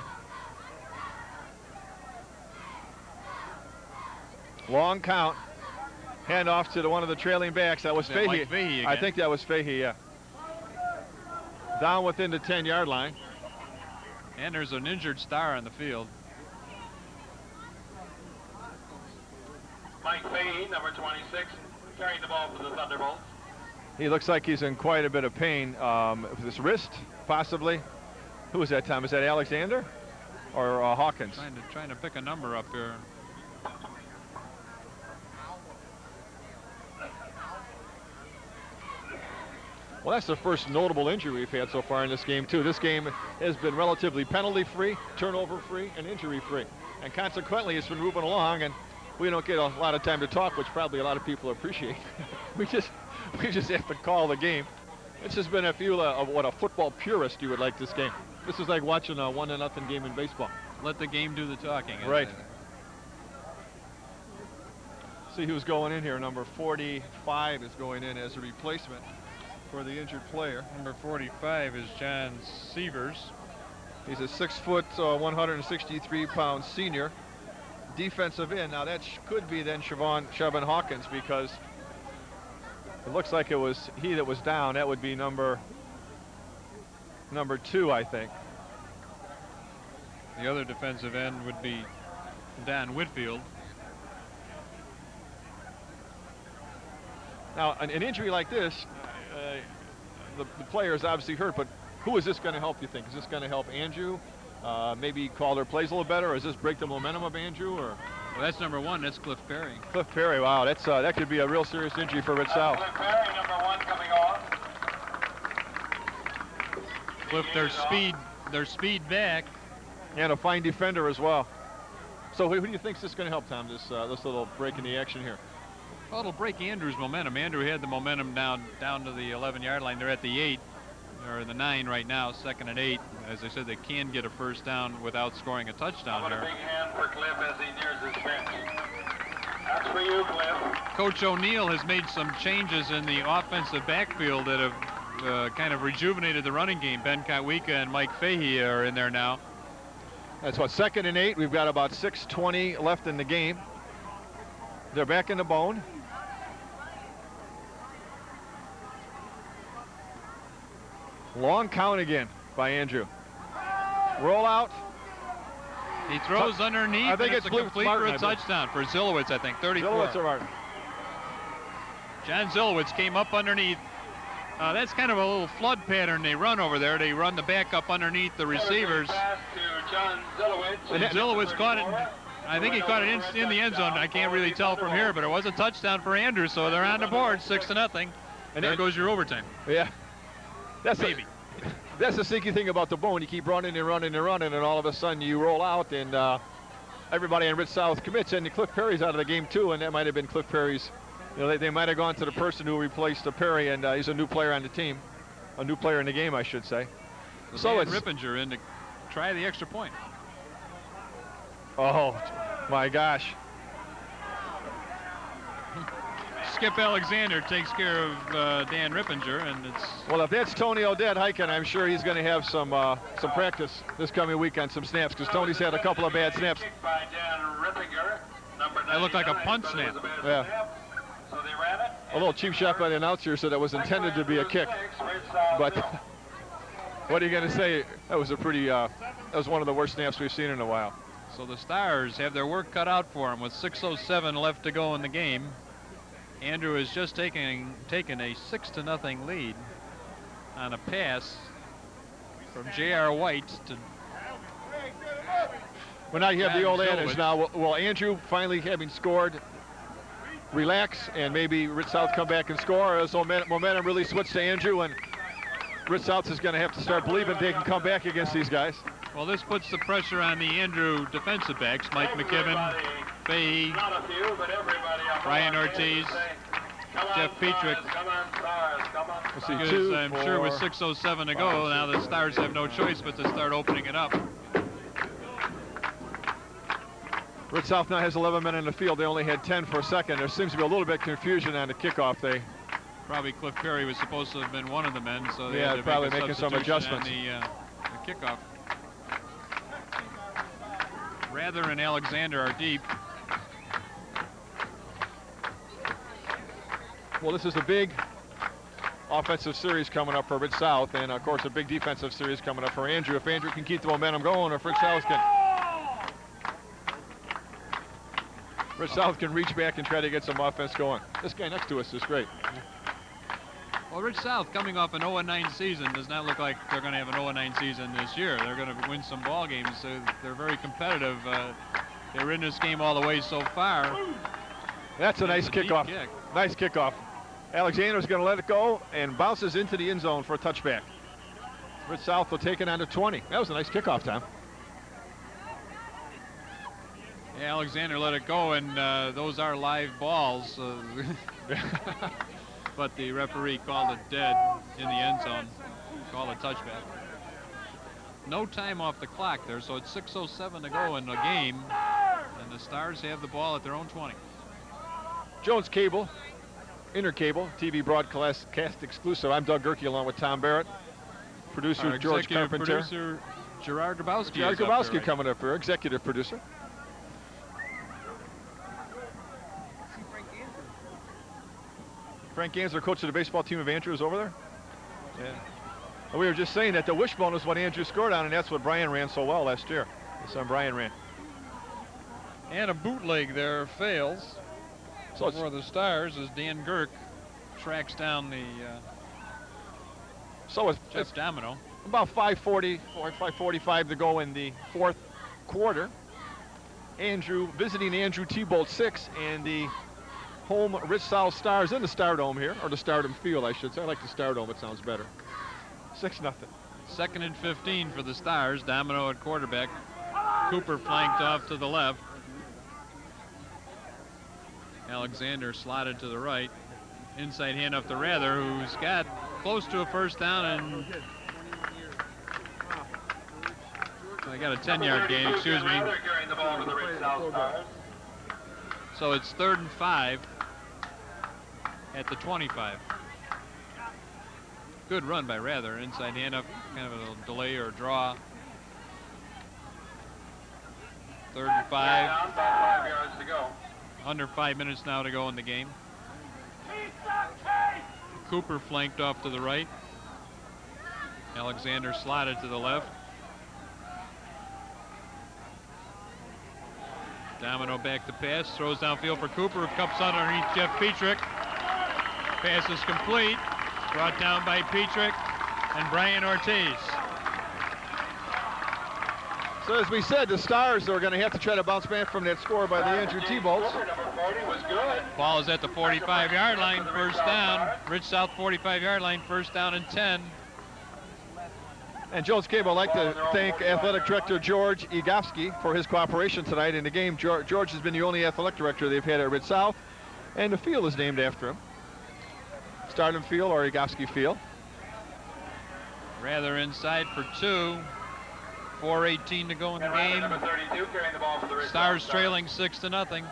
Long count. Hand off to one of the trailing backs. That was Is that Fahey. Mike Fahey again? I think that was Fahey, yeah. Down within the 10-yard line. And there's an injured star on the field. Mike Fahey, number 26, carrying the ball for the Thunderbolts. He looks like he's in quite a bit of pain. With his wrist, possibly. Who was that, Tom? Is that Alexander or Hawkins? Trying to pick a number up here. Well, that's the first notable injury we've had so far in this game, too. This game has been relatively penalty-free, turnover-free, and injury-free. And consequently, it's been moving along, and we don't get a lot of time to talk, which probably a lot of people appreciate. we just have to call the game. It's just been a feel of what a football purist you would like this game. This is like watching a 1-0 game in baseball. Let the game do the talking. Right. See who's going in here. Number 45 is going in as a replacement for the injured player. Number 45 is John Sievers. He's a 6 foot, 163-pound senior. Defensive end. Now that could be then Siobhan Hawkins, because it looks like it was he that was down. That would be number 2, I think. The other defensive end would be Dan Whitfield. Now, an injury like this, the player is obviously hurt, but who is this going to help, you think? Is this going to help Andrew? Maybe call their plays a little better? Or does this break the momentum of Andrew? Or? Well, that's number 1. That's Cliff Perry. Cliff Perry, wow, that could be a real serious injury for Rich South. Cliff Perry, number 1, coming off. Cliff, their speed back. And a fine defender as well. So who do you think is going to help, Tom, this little break in the action here? Well, it'll break Andrew's momentum. Andrew had the momentum down to the 11-yard line. They're at the 8, or the 9 right now, 2nd and 8. As I said, they can get a first down without scoring a touchdown How about here. a big hand for Cliff as he nears his bench? That's for you, Cliff. Coach O'Neill has made some changes in the offensive backfield that have kind of rejuvenated the running game. Ben Kotwika and Mike Fahey are in there now. That's what, 2nd and 8. We've got about 6:20 left in the game. They're back in the bone. Long count again by Andrew. Roll out. He throws underneath. I think and it's a complete Martin, for a touchdown for Zilowitz, I think. 34. Zilowitz or Martin. John Zilowitz came up underneath. That's kind of a little flood pattern they run over there. They run the back up underneath the receivers. Pass to John Zilowitz. And Zilowitz caught it. I think he caught it in the end zone. I can't really tell from here, but it was a touchdown for Andrew, so they're on the board, 6-0. And there goes your overtime. Yeah. That's Maybe. That's the sneaky thing about the bone. You keep running and running and running, and all of a sudden you roll out, and everybody in Rich South commits, and Cliff Perry's out of the game too, and that might have been Cliff Perry's. You know, they might have gone to the person who replaced Perry, and he's a new player on the team, a new player in the game, I should say. So it's Rippinger in to try the extra point. Oh my gosh. Skip Alexander takes care of Dan Rippinger, and it's... Well, if that's Tony Odette hiking, I'm sure he's going to have some practice this coming week on some snaps, because Tony's had a couple of bad snaps. By Dan Rippinger, number That looked like a 99, punt but it was snap. a bad Yeah. snap. So they ran it. A little cheap shot by the announcer said it was intended to be a kick. But what are you going to say? That was a pretty, that was one of the worst snaps we've seen in a while. So the Stars have their work cut out for them with 6:07 left to go in the game. Andrew has just taken a 6-0 lead. on a pass from J.R. White to. Well, now you have the old adage Silvich. now. Will Andrew, finally having scored, relax and maybe Ritz South come back and score? Or has momentum really switched to Andrew, and Ritz South is going to have to start believing they can come back against these guys? Well, this puts the pressure on the Andrew defensive backs, Mike McKibben, Fahey, Not a few, but everybody. Brian Ortiz, Jeff Petrick. Come on, Stars. Come on, Let's see, Stars. two, Because I'm sure with 4, 6:07 to go, now the Stars have no choice but to start opening it up. Ritz South now has 11 men in the field. They only had 10 for a second. There seems to be a little bit of confusion on the kickoff. Probably Cliff Perry was supposed to have been one of the men, so they Yeah, had to probably make a making some substitution on adjustments. the kickoff. Rather and Alexander are deep. Well, this is a big offensive series coming up for Ritz South, and of course a big defensive series coming up for Andrew. If Andrew can keep the momentum going, or if Ritz South can reach back and try to get some offense going. This guy next to us is great. Well, Ritz South coming off an 0-9 season does not look like they're going to have an 0-9 season this year. They're going to win some ball games. So they're very competitive. They were in this game all the way so far. That's a nice Deep kickoff. kick. Nice kickoff. Alexander's going to let it go and bounces into the end zone for a touchback. Ritz South will take it on to 20. That was a nice kickoff, Tom. Yeah, Alexander let it go, and those are live balls. But the referee called it dead in the end zone. Called a touchback. No time off the clock there, so it's 6:07 to go in the game, and the Stars have the ball at their own 20. Jones Cable, Intercable, TV broadcast exclusive. I'm Doug Gerke along with Tom Barrett. Producer Our George executive Carpenter. producer Gerard Grabowski. Gerard is up Grabowski there, right? coming up here, executive producer. Frank Gansler, coach of the baseball team of Andrew, is over there. Yeah. And we were just saying that the wishbone is what Andrew scored on, and that's what Brian ran so well last year. His son Brian ran. And a bootleg there fails. So it's For the Stars as Dan Girk tracks down the Jeff Domino. about 5:40 or 5:45 to go in the fourth quarter. Andrew visiting Andrew T-Bolt 6 and the home Ritz South Stars in the Stardome here, or the Stardome Field, I should say. I like the Stardome, it sounds better. 6-0. 2nd and 15 for the Stars. Domino at quarterback. Cooper flanked off to the left. Alexander slotted to the right. Inside handoff to Rather, who's got close to a first down, and I got a 10-yard gain, excuse me. Rather carrying the ball for the Ritz South Stars. So it's 3rd and 5 at the 25. Good run by Rather. Inside handoff, kind of a delay or draw. 3rd and 5. Down, about 5 yards to go. Under 5 minutes now to go in the game. Cooper flanked off to the right. Alexander slotted to the left. Domino back to pass, throws downfield for Cooper, who cups underneath Jeff Petrick. Pass is complete, brought down by Petrick and Brian Ortiz. So as we said, the Stars are going to have to try to bounce back from that score by the Andrew T-Bolts. Number 40 was good. Ball is at the 45-yard line, first down. Ritz South 45-yard line, first down and 10. And Jones Cable, I'd like to thank Athletic Director George Egofsky for his cooperation tonight in the game. George has been the only athletic director they've had at Ritz South, and the field is named after him. Stardom Field or Egofsky Field. Rather inside for 2. 4:18 to go in the And Rather, game. number 32 carrying the ball for the Ritz Stars South trailing 6-0.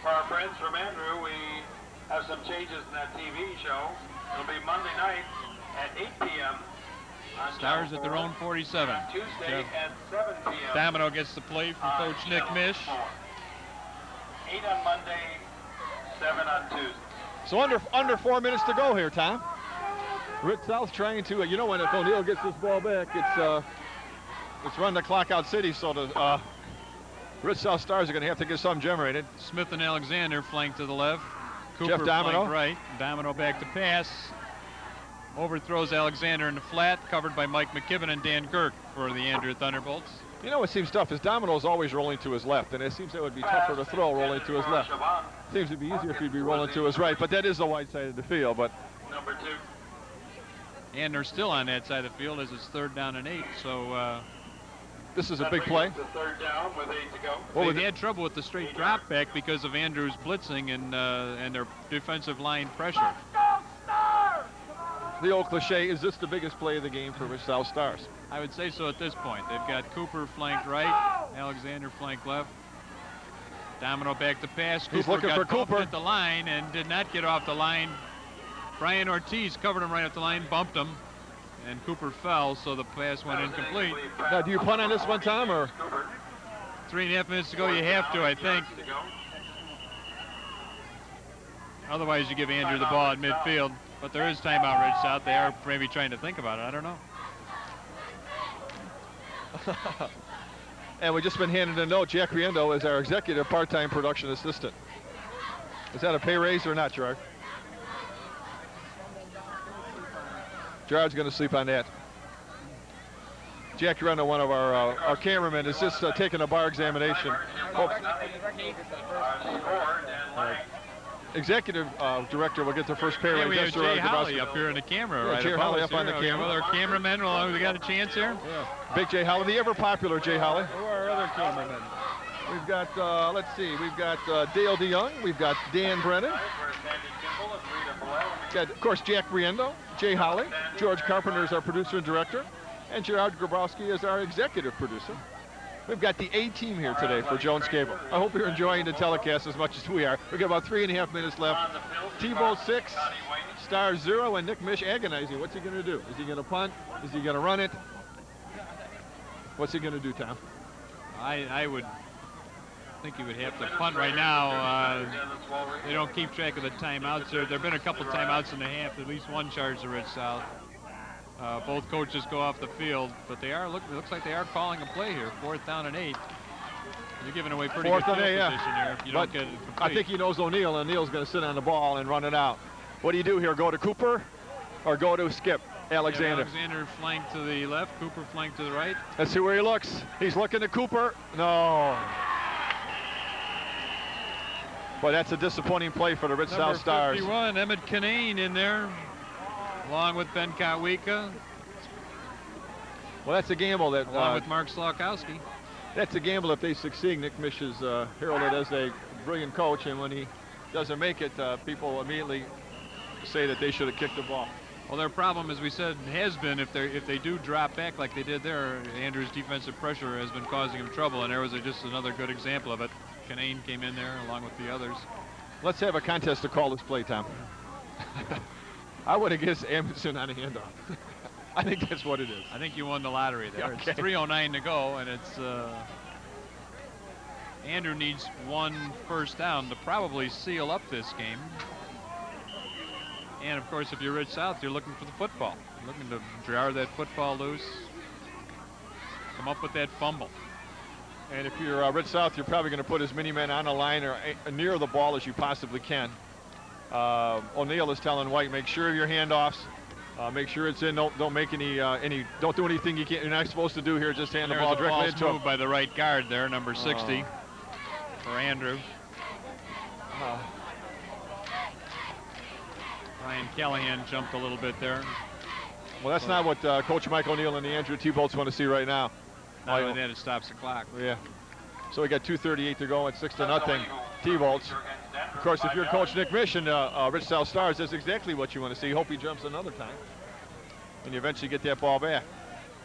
For our friends from Andrew, we have some changes in that TV show. It'll be Monday night at 8 p.m. on Stars Channel at their 4, own 47. and Tuesday Jeff at 7 p.m. Domino gets the play from on Coach Nick Channel Mish. 4. 8 on Monday, 7 on Tuesday. So under 4 minutes to go here, Tom. Ritz South trying to, you know, when if O'Neill gets this ball back, it's run the clock out city, so the Ritz South Stars are going to have to get something generated. Smith and Alexander flank to the left. Cooper Jeff Domino. flank right. Domino back to pass. Overthrows Alexander in the flat, covered by Mike McKibben and Dan Girk for the Andrew Thunderbolts. You know what seems tough is Domino's always rolling to his left, and it seems that would be tougher to throw rolling to his left. Seems to be easier if he'd be rolling to his right, but that is the wide side of the field. But Number 2. And they're still on that side of the field as it's 3rd down and 8. So this is a big play. The 3rd down with 8 to go. Well, they had trouble with the straight drop back because of Andrew's blitzing and their defensive line pressure. The old cliche, is this the biggest play of the game for Rich South Stars? I would say so at this point. They've got Cooper flanked right, Alexander flanked left. Domino back to pass. He's looking for Cooper at the line and did not get off the line. Brian Ortiz covered him right at the line, bumped him, and Cooper fell, so the pass went incomplete. Now, do you punt on this one, Tom, or? 3.5 minutes to go, you have to, I think. Otherwise, you give Andrew the ball at midfield. But there is timeout, Ridge South. They are maybe trying to think about it. I don't know. And we've just been handed a note. Jack Riendo is our executive part-time production assistant. Is that a pay raise or not, Gerard? Gerard's going to sleep on that. Jack Riendo, one of our cameramen, is just taking a bar examination. Executive director will get the first pay raise. Yeah, we have Jay Holly up here in the camera. Right, Jay Holly up on the camera. Our cameramen, we got a chance here. Yeah. Big Jay Holly, the ever popular Jay Holly. Who are our other cameramen? We've got, let's see, we've got Dale DeYoung, we've got Dan Brennan. Got, of course, Jack Riendo, Jay Holly, George Carpenter is our producer and director, and Gerard Grabowski is our executive producer. We've got the A-team here today for Jones Cable. I hope you're enjoying the telecast as much as we are. We've got about 3.5 minutes left. T-Bolt 6, Stars 0, and Nick Mish agonizing. What's he going to do? Is he going to punt? Is he going to run it? What's he going to do, Tom? I would think he would have to punt right now. They don't keep track of the timeouts. There have been a couple timeouts in the half, at least one charge to Ridge South. Both coaches go off the field, but they are. It looks like they are calling a play here. 4th down and 8. You're giving away pretty good field position here if you don't get it complete. I think he knows O'Neill, and O'Neill's going to sit on the ball and run it out. What do you do here? Go to Cooper or go to Skip Alexander? Yeah, Alexander flanked to the left, Cooper flanked to the right. Let's see where he looks. He's looking to Cooper. No. Boy, that's a disappointing play for the Ridge South Stars. Number 51, Emmett Kinane in there, along with Ben Kawika. Well, that's a gamble that. Along with Mark Slokowski. That's a gamble if they succeed. Nick Mish is heralded as a brilliant coach, and when he doesn't make it, people immediately say that they should have kicked the ball. Well, their problem, as we said, has been if they do drop back like they did there, Andrew's defensive pressure has been causing him trouble, and there was just another good example of it. Kinane came in there along with the others. Let's have a contest to call this play, Tom. I would have guessed Amundsen on a handoff. I think that's what it is. I think you won the lottery there. Okay. It's 3:09 to go, and it's Andrew needs 1 first down to probably seal up this game. And of course, if you're Ridge South, you're looking for the football. You're looking to jar that football loose, come up with that fumble. And if you're Ridge South, you're probably going to put as many men on the line or near the ball as you possibly can. O'Neill is telling White, make sure of your handoffs. Make sure it's in. Don't make any. Don't do anything you're not supposed to do here. Just hand the ball directly into him. Move by the right guard there, number 60, for Andrew. Ryan Callahan jumped a little bit there. Well, that's not what Coach Mike O'Neill and the Andrew T-Bolts want to see right now. Not only that, it stops the clock. Yeah. So we got 2:38 to go at 6-0 T-Bolts. Of course, if you're Coach Nick Mish and Ridge South Stars, that's exactly what you want to see. Hope he jumps another time, and you eventually get that ball back.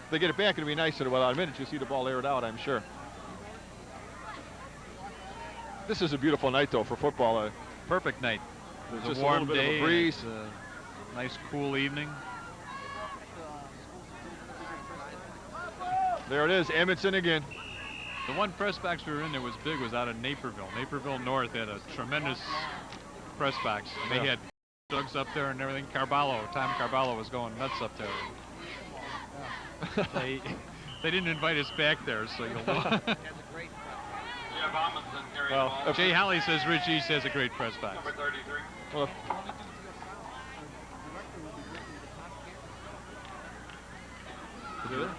If they get it back, it'll be nice in about a minute. You'll see the ball aired out, I'm sure. This is a beautiful night, though, for football. Perfect night. It's just a warm little bit day. of a breeze. It's a nice, cool evening. There it is, Amundsen again. The one press box we were in there was big, was out of Naperville. Naperville North had a tremendous press box. And they had Doug's up there and everything. Tom Carballo was going nuts up there. They didn't invite us back there, so you'll know. Well, Jay Holly says Rich East has a great press box. Number 33. Well, Andrew.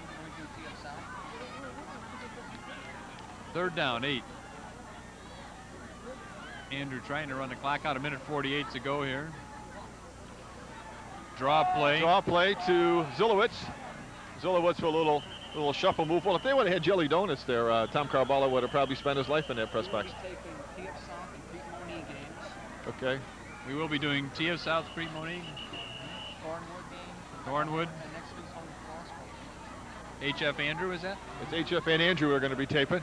3rd down, 8. Andrew trying to run the clock out. 1:48 to go here. Draw play. Draw play to Zilowitz. Zilowitz with a little shuffle move. Well, if they would have had jelly donuts there, Tom Carballa would have probably spent his life in that press box. Okay. We will be doing TF South, Crete Monique. Thornwood. HF Andrew, is that? It's HF and Andrew are going to be taping.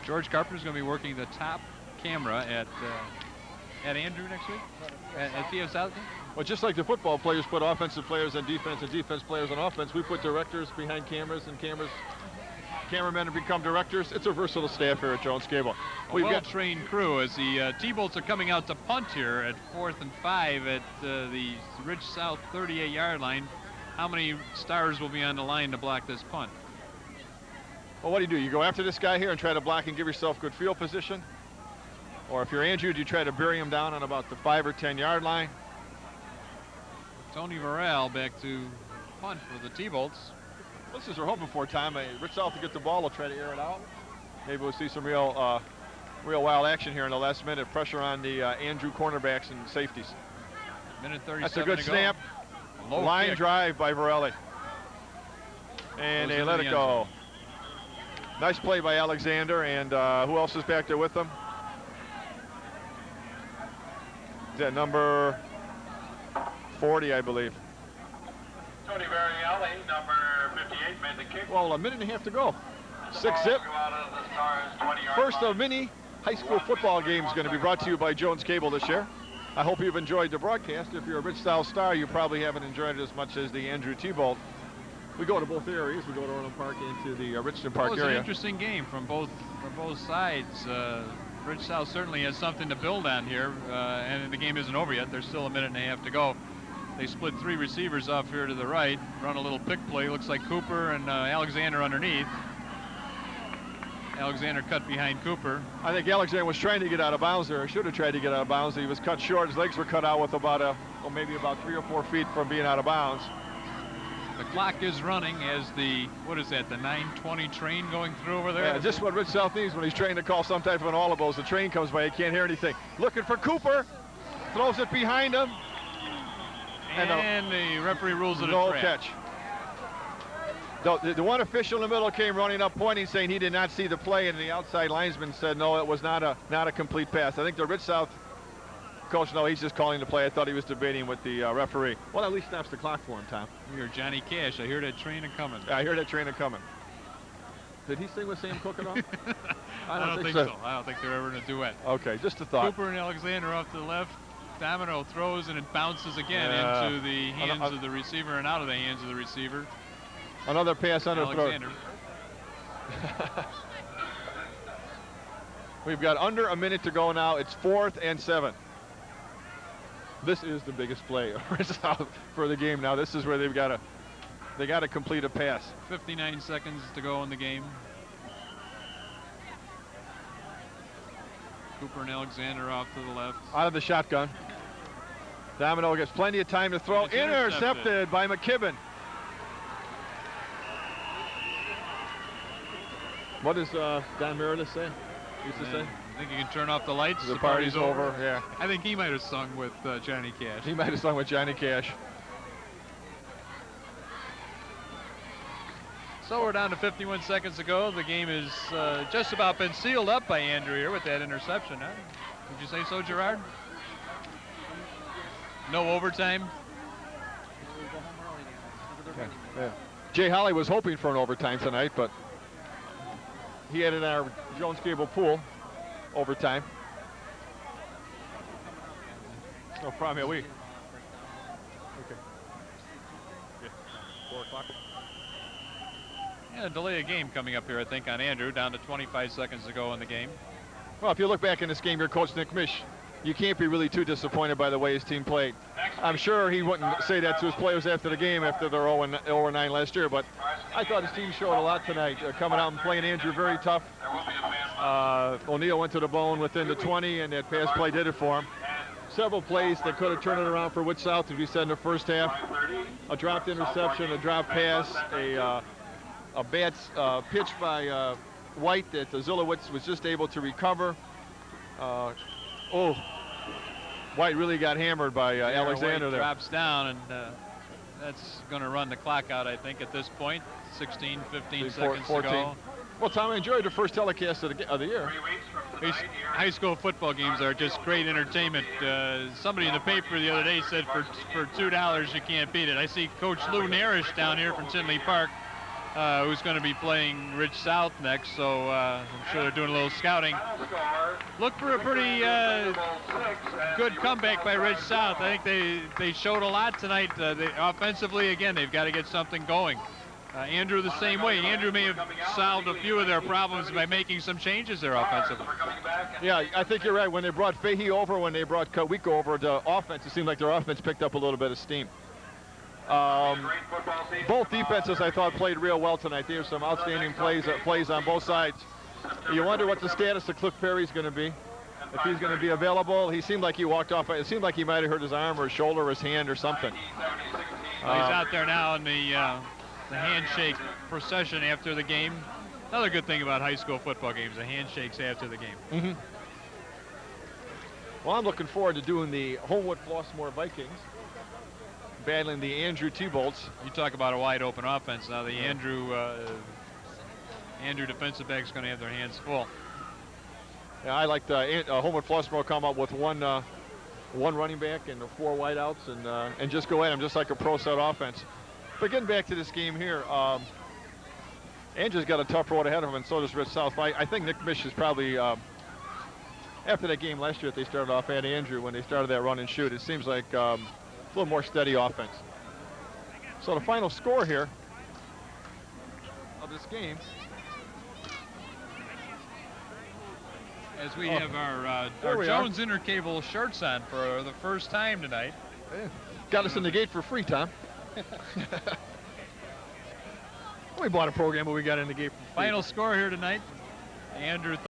George Carpenter's going to be working the top camera at Andrew next week at TF South. Well, just like the football players put offensive players on defense and defense players on offense, we put directors behind cameras and cameramen have become directors. It's a versatile staff here at Jones Cable. We've got a well-trained crew as the T-Bolts are coming out to punt here at 4th and 5 at the Ridge South 38-yard line. How many stars will be on the line to block this punt? Well, what do? You go after this guy here and try to block and give yourself good field position? Or if you're Andrew, do you try to bury him down on about the 5 or 10-yard line? Tony Varel back to punt for the T-Bolts. This is what we're hoping for, Tom. Rich South to get the ball. We'll try to air it out. Maybe we'll see some real wild action here in the last minute. Pressure on the Andrew cornerbacks and safeties. 1:37 That's a good snap. Low line kick. drive by Varelli. And they let it go. Nice play by Alexander. And who else is back there with them? Is that number 40, I believe. Tony Varielli, number 58, made the kick. Well, a minute and a half to go. 6-zip. First of many high school football games going to be brought to you by Jones Cable this year. I hope you've enjoyed the broadcast. If you're a Rich South star, you probably haven't enjoyed it as much as the Andrew T-Bolt. We go to both areas. We go to Orland Park and to the Richton Park It was area. an interesting game from both sides. Rich South certainly has something to build on here, and the game isn't over yet. There's still a minute and a half to go. They split 3 receivers off here to the right, run a little pick play. Looks like Cooper and Alexander underneath. Alexander cut behind Cooper. I think Alexander was trying to get out of bounds there. He should have tried to get out of bounds. He was cut short. His legs were cut out with maybe about 3 or 4 feet from being out of bounds. The clock is running as the 9:20 train going through over there? Yeah, just what Rich South needs when he's trying to call some type of an audibles. The train comes by, he can't hear anything. Looking for Cooper, throws it behind him. And the referee rules it a no trap. catch. The one official in the middle came running up, pointing, saying he did not see the play, and the outside linesman said no, it was not a complete pass. I think the Rich South coach, no, he's just calling the play. I thought he was debating with the referee. Well, at least stops the clock for him, Tom. We hear Johnny Cash. I hear that train a-coming. I hear that train a-coming. Did he sing with Sam Cooke at all? I don't think so. I don't think they're ever in a duet. Okay, just a thought. Cooper and Alexander off to the left. Domino throws and it bounces again into the hands of the receiver and out of the hands of the receiver. Another pass under Alexander. throw. We've got under a minute to go now. It's 4th and 7. This is the biggest play for the game now. This is where they got to complete a pass. 59 seconds to go in the game. Cooper and Alexander off to the left. Out of the shotgun. Domino gets plenty of time to throw. It's Intercepted by McKibben. What does Don Meredith say? Used to say? I think you can turn off the lights. The party's over. Yeah. I think he might have sung with Johnny Cash. He might have sung with Johnny Cash. So we're down to 51 seconds to go. The game is just about been sealed up by Andrew here with that interception. Huh? Would you say so, Gerard? No overtime? Yeah. Jay Holly was hoping for an overtime tonight, but he had it in our Jones Cable pool overtime. No problem. Yeah, okay. Yeah. 4 o'clock. Yeah, delay a game coming up here, I think, on Andrew. Down to 25 seconds to go in the game. Well, if you look back in this game, your coach Nick Mish, you can't be really too disappointed by the way his team played. I'm sure he wouldn't say that to his players after the game after their 0-9 last year, but I thought his team showed a lot tonight, coming out and playing Andrew very tough. O'Neill went to the bone within the 20, and that pass play did it for him. several plays that could have turned it around for Wood South, as you said in the first half. A dropped interception, a dropped pass, a bad pitch by White that Zillowitz was just able to recover. White really got hammered by Alexander White there. drops down, and that's going to run the clock out, I think, at this point. 16, 15 seconds 14. to go. Well, Tom, I enjoyed the first telecast of the year. These high school football games are just great entertainment. Somebody in the paper the other day said for $2 you can't beat it. I see Coach Lou Narish down here from Tinley Park, who's going to be playing Rich South next, so I'm sure they're doing a little scouting. Look for a pretty good comeback by Rich South. I think they showed a lot tonight. Offensively, again, they've got to get something going. Andrew the same way. Andrew may have solved a few of their problems by making some changes there offensively. Yeah, I think you're right. When they brought Fahey over, when they brought Kawiko over, the offense, it seemed like their offense picked up a little bit of steam. Both defenses, I thought, played real well tonight. There were some outstanding plays on both sides. You wonder what the status of Cliff Perry's going to be. If he's going to be available. He seemed like he walked off. It seemed like he might have hurt his arm or his shoulder or his hand or something. Well, he's out there now in the handshake procession after the game. Another good thing about high school football games, the handshakes after the game. Mm-hmm. Well, I'm looking forward to doing the Homewood Flossmoor Vikings battling the Andrew T-Bolts. You talk about a wide open offense. Now the Andrew defensive back is going to have their hands full. Yeah, I like the Homewood Flossmoor come up with one running back and 4 wideouts and just go at him just like a pro set offense. But getting back to this game here, Andrew's got a tough road ahead of him, and so does Rich South. I think Nick Mish is probably, after that game last year that they started off at Andrew, when they started that run and shoot, it seems like a little more steady offense. So the final score here of this game. As we have our Jones Intercable shirts on for the first time tonight. Yeah. Got us in the gate for free, Tom. We bought a program, but we got in the gate for free. Final score here tonight. Andrew